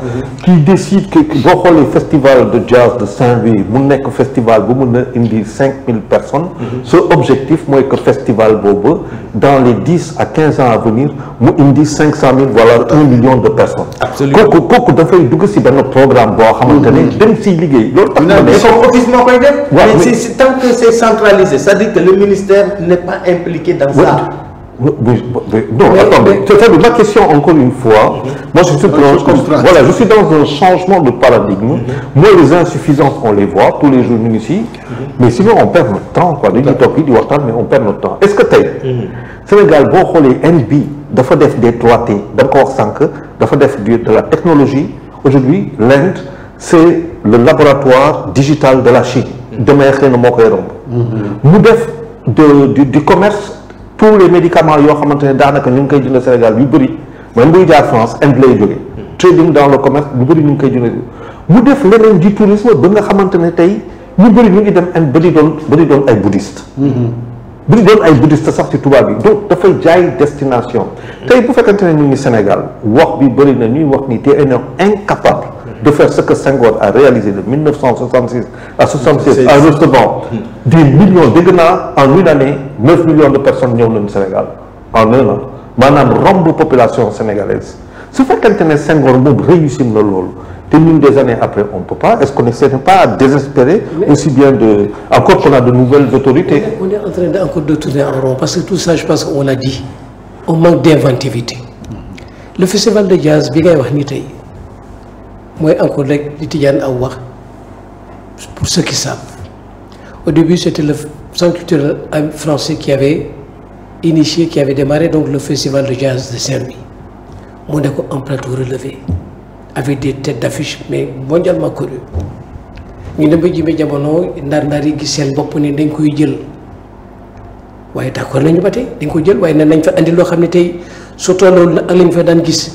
qui décide que boo xoolee festival de jazz de Saint-Louis mu nekk festival bu mun a indi 5000 personnes. ce objectif mooy que festival boobu dans les 10 à 15 ans à venir mu indi 500 000 voire 1 million de personnes. absolument kooku dafay dugg si benn programme boo xamante ne dem si liggéey loolu tax ma ne. office moo koy def. mais tant que c'est centralisé c'est-à-dire que le ministère n'est pas impliqué dans ça. Non, attendez, c'est-à-dire ma question encore une fois, moi je suis dans un changement de paradigme. Moi les insuffisances on les voit tous les jours ñu ngi si, mais sinon on perd notre temps quoi. dañuy toog fii di waxtaan mais on perd notre temps. Est-ce que tey Sénégal boo xoolee NB dafa def des 3T da nga ko wax sànq dafa def de la technologie. Aujourd'hui l'Inde c'est le laboratoire digital de la Chine. demain xëy na moo koy romb. mu def du commerce. tous les médicaments yoo xamante ne daanaka ñu ngi koy jënd Sénégal yu bëri même buy jaar France Inde lay jógee. trading dans le commerce lu bëri ñu ngi koy jënd mu def leneen du tourisme ba nga xamante ne tey ñu bëri ñu ngi dem Inde ba di doon ay bouddhiste. ba di doon ay bouddhiste sax ci tubaab bi donc dafay jaay destination. tey bu fekkante ne ñu ngi Sénégal wax bi bëri na ñuy wax ni te incapable de faire ce que Senghor a réalisé de 1966 à 76 en recevant des millions dégg naa en une année 9 millions de personnes ñëw nañu Sénégal en un an maanaam romb population sénégalaise su fekkente ne Senghor moom réussir na loolu te ñun des années après on ne peut pas, est-ce qu'on n'est pas désespéré aussi bien de encore qu'on a de nouvelles autorités? On est en train de encore de tourner en rond parce que tout ça je pense qu'on l'a dit, on manque d'inventivité. Le festival de jazz bi ngay wax ni tey mooy encore rek li Tidiane aw wax pour ceux qui savent. Au début c'était le centre culturel français qui avait initié, qui avait démarré donc le festival de jazz de Saint-Louis. Mu ne ko en plateau relevé avec des têtes d'affiche mais mondialement connues. ñu dem ba jimee jamono ndar-ndar yi gis seen bopp ne dañ koy jël waaye d'accord nañu ba tey dañ koy jël waaye ne nañ fa andi loo xam ne tey surtout loolu ak lañ fa daan gis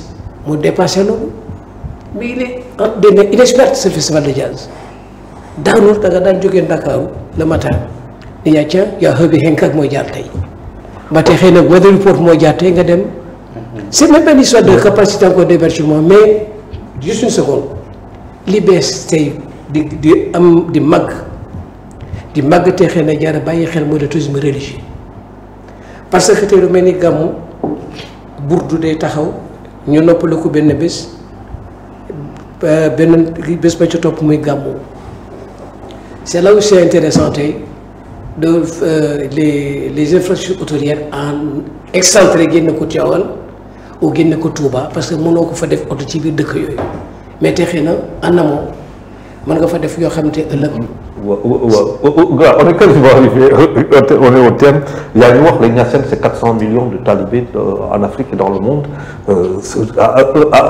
mu dépassé loolu mais il est inexpert ce festival de jazz. daanul da nga daan jógee Ndakaaru le matin ni yaa ca yaa xëy bi xenk mooy jaar tey ba tey xëy na weather report mooy jaar tey nga dem. C'est même pas une histoire de capacité encore d'hébergement, mais juste une seconde. Li bees tey di màgg te xëy na jaar bàyyi xel mooy le tourisme religieux parce que tey lu mel ni gàmmu burdu day taxaw ñu noppale ko benn bés ba ca topp muy gàmmu. C'est là où c'est intéressant tey de les infrastructures hôtelières en excentré génn ko Tivaouane ou génne ko Touba parce que mënoo ko fa def oto ci biir dëkk yooyu mais te xëy na en amont mën nga fa def yoo xam te ëllëg. On est quasiment arrivé, on est au terme. Il y a une wax, les Niassènes, c'est 400 millions de talibés en Afrique et dans le monde. À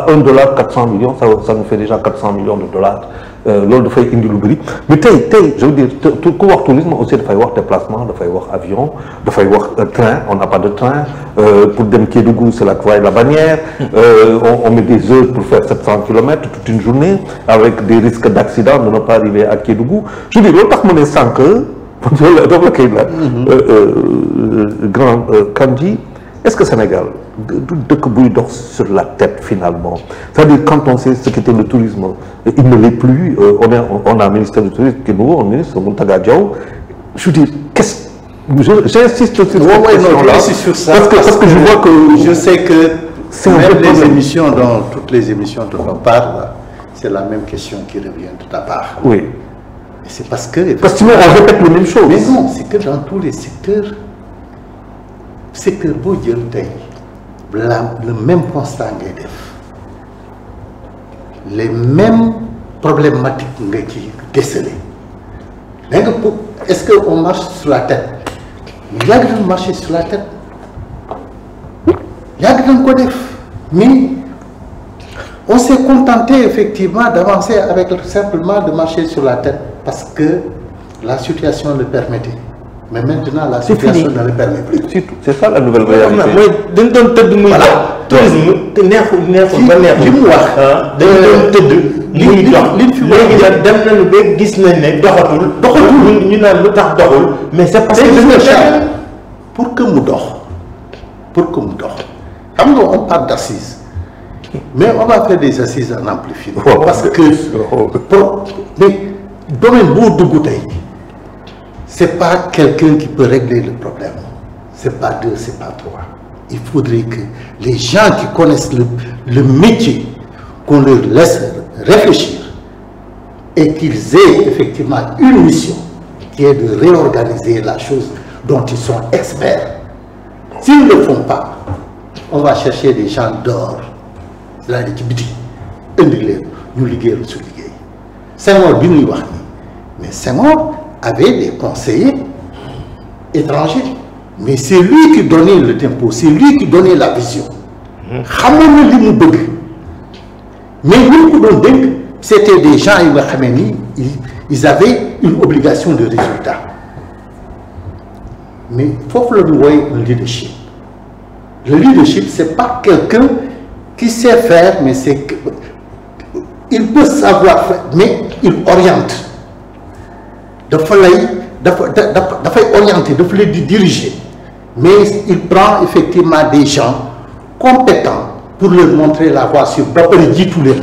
$1, 400 millions, ça nous fait déjà 400 millions de dollars. Loolu dafay indi lu bëri mais tey je veux dire ku wax tourisme aussi dafay wax déplacement dafay wax avion dafay wax train, on n'a pas de train pour dem Kédougou c'est la croix et la bannière on met des heures pour faire 700 kilomètres toute une journée avec des risques d'accident de ne pas arriver à Kédougou. Je veux dire loolu tax mu ne sànq dafa koy la grand Kandji, est-ce que Sénégal du dëkk buy dox sur la tête finalement, c'est-à-dire quand on sait ce qu'était le tourisme il ne l'est plus, on a un ministère du tourisme qui est nouveau, un ministre Mountaga Diaw. Je veux dire j'insiste sur cette question-là parce que je vois que je sais que même les émissions, dans toutes les émissions dont on parle, c'est la même question qui revient de ta part. Oui. Et c'est parce que sinon on répète les mêmes choses. Mais non, c'est que dans tous les secteur boo jël tey le même constat ngay def les mêmes problématiques nga ci déceler dégg nga est-ce que on marche sur la tête yàgg nañ marcher sur la tête yàgg nañ ko def mais on s'est contenté effectivement d'avancer avec simplement de marcher sur la tête parce que la situation le permettait. Mais maintenant la situation ne le permet plus. C'est ça la nouvelle réalité. mooy dañ doon tëdd muy dox. tourisme te neexul ba neexul. li mu wax dañ doon tëdd. muy dox léegi nag dem nañu ba gis nañ ne doxatul ñu naan lu tax doxul. mais c'est parce que pour que mu dox xam nga on parle d'assises mais on va faire des assises en amplifié. parce que mais domaine boo dugg tey. C'est pas quelqu'un qui peut régler le problème. C'est pas deux, c'est pas trois. Il faudrait que les gens qui connaissent le métier, qu'on leur laisse réfléchir et qu'ils aient effectivement une mission qui est de réorganiser la chose dont ils sont experts. S'ils ne le font pas, on va chercher des gens dehors. C'est-à-dire ci biti indi leen ñu liggéeyal su liggéey. Senghor bi ñuy wax nii mais Senghor avait des conseillers étrangers mais c'est lui qui donnait le tempo, c'est lui qui donnait la vision. xamoon na li mu bëgg mais ñu ko doon dénk c'était des gens yi nga xamee ni ils avaient une obligation de résultat mais foofu la ñu wooye un leadership. Le leadership c'est pas quelqu'un qui sait faire mais c'est que il peut savoir faire mais il oriente. dafay orienter dafa leen di diriger mais il prend effectivement des gens compétents pour leur montrer la voie sur ba pare jiitu leen.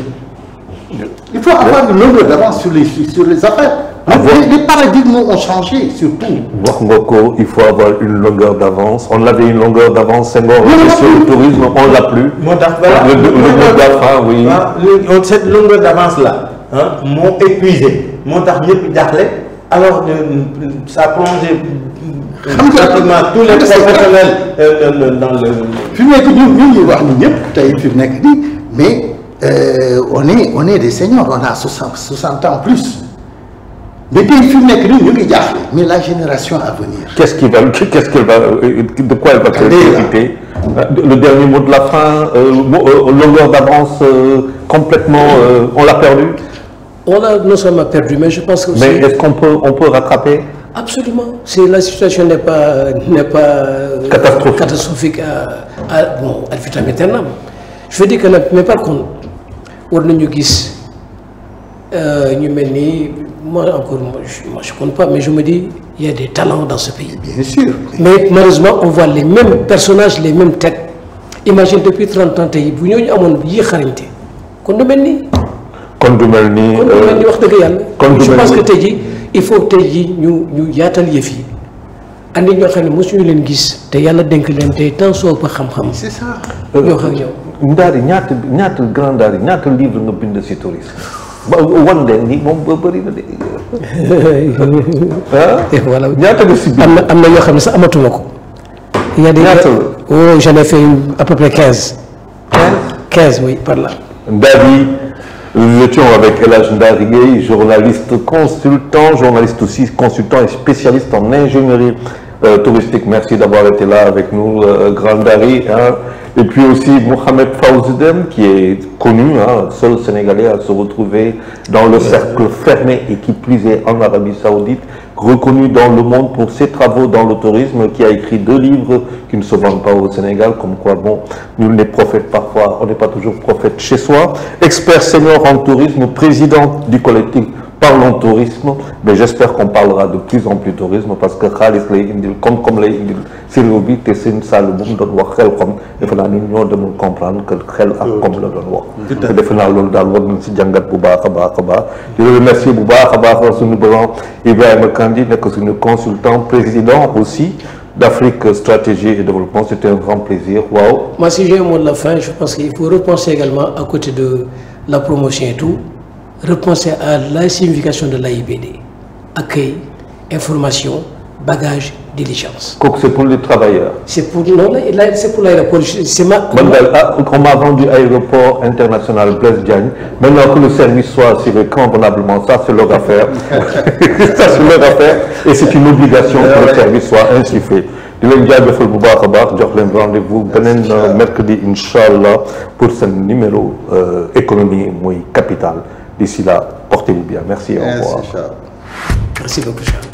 Il faut avoir une longueur d'avance sur les affaires Les paradigmes ont changé, surtout. Il faut avoir une longueur d'avance. On avait une longueur d'avance, Senghor, sur le tourisme, on ne l'a plus. Le mot de la fin, oui. Cette longueur d'avance-là, m'ont épuisé. Alors, ça a plongé pratiquement tous les professionnels dans le... Mais on est des seniors, on a 60 ans plus. Mais la génération à venir. De quoi elle va profiter? Le dernier mot de la fin, longueur d'avance complètement, on l'a perdu? On l'a non seulement perdu, mais je pense que... Mais est-ce qu'on peut rattraper? Absolument. La situation n'est pas catastrophique à vitam aeternam. Je veux dire que, mais par contre, on a moi je ne compte pas, mais je me dis, il y a des talents dans ce pays. Bien sûr. Mais malheureusement, on voit les mêmes personnages, les mêmes têtes. Imagine depuis 30 ans, je pense que il faut que nous yaatal yëf yi andi ñoo xam ne mosuñu leen gis te yàlla dénk leen te tant soo ba xam-xam. C'est ça. ñoo xam ñoom. Ndaari ñaata grand Ndaari ñaata livre nga bind si tourisme ba wan leen ni moom ba bëri na de. Voilà. ñaata nga si bind. am na yoo xam ne sax amatuma ko. Il y a des oh j'en ai fait à peu près 15. 15 oui par là. Ndaari. Nous étions avec El Hadj Ndari Gueye, journaliste consultant, journaliste aussi consultant et spécialiste en ingénierie touristique. Merci d'avoir été là avec nous, Grand Ndari. Et puis aussi Mohamed Fawzidem, qui est connu, seul Sénégalais à se retrouver dans le cercle fermé et qui plus est en Arabie Saoudite, reconnu dans le monde pour ses travaux dans le tourisme, qui a écrit 2 livres qui ne se vendent pas au Sénégal, comme quoi, bon, nul n'est prophète parfois, on n'est pas toujours prophète chez soi. Expert senior en tourisme, président du collectif Parlons Tourisme, mais j'espère qu'on parlera de plus en plus tourisme parce que Khalis lay indil comme lay indil sérieux bi te seen salle bu mu doon wax xel xam defe naa ñun ñoo demul comprendre que xel ak comme la doon wax te defe naa loolu daal war nañ si jàngat bu baax a baax a baax di la remercier bu baax a baax suñu grand Ibrahima Kandji nekk suñu consultant président aussi d'Afrique Stratégie et Développement. C'était un grand plaisir. Wow. Moi, si j'ai un mot de la fin, je pense qu'il faut repenser également à côté de la promotion et tout, repenser à la signification de l'AIBD. Accueil, information, bagage, diligence. C'est pour les travailleurs. C'est pour c'est pour l'aéroport. On m'a vendu l'aéroport international Blaise Diagne. Maintenant que le service soit assuré convenablement, ça c'est leur affaire. Ça c'est leur affaire. Et c'est une obligation que le service soit ainsi fait. Je vous remercie. Rendez-vous mercredi, Inch'Allah, pour ce numéro économie capitale. D'ici là, portez-vous bien. Merci. Au revoir. Merci beaucoup, Charles.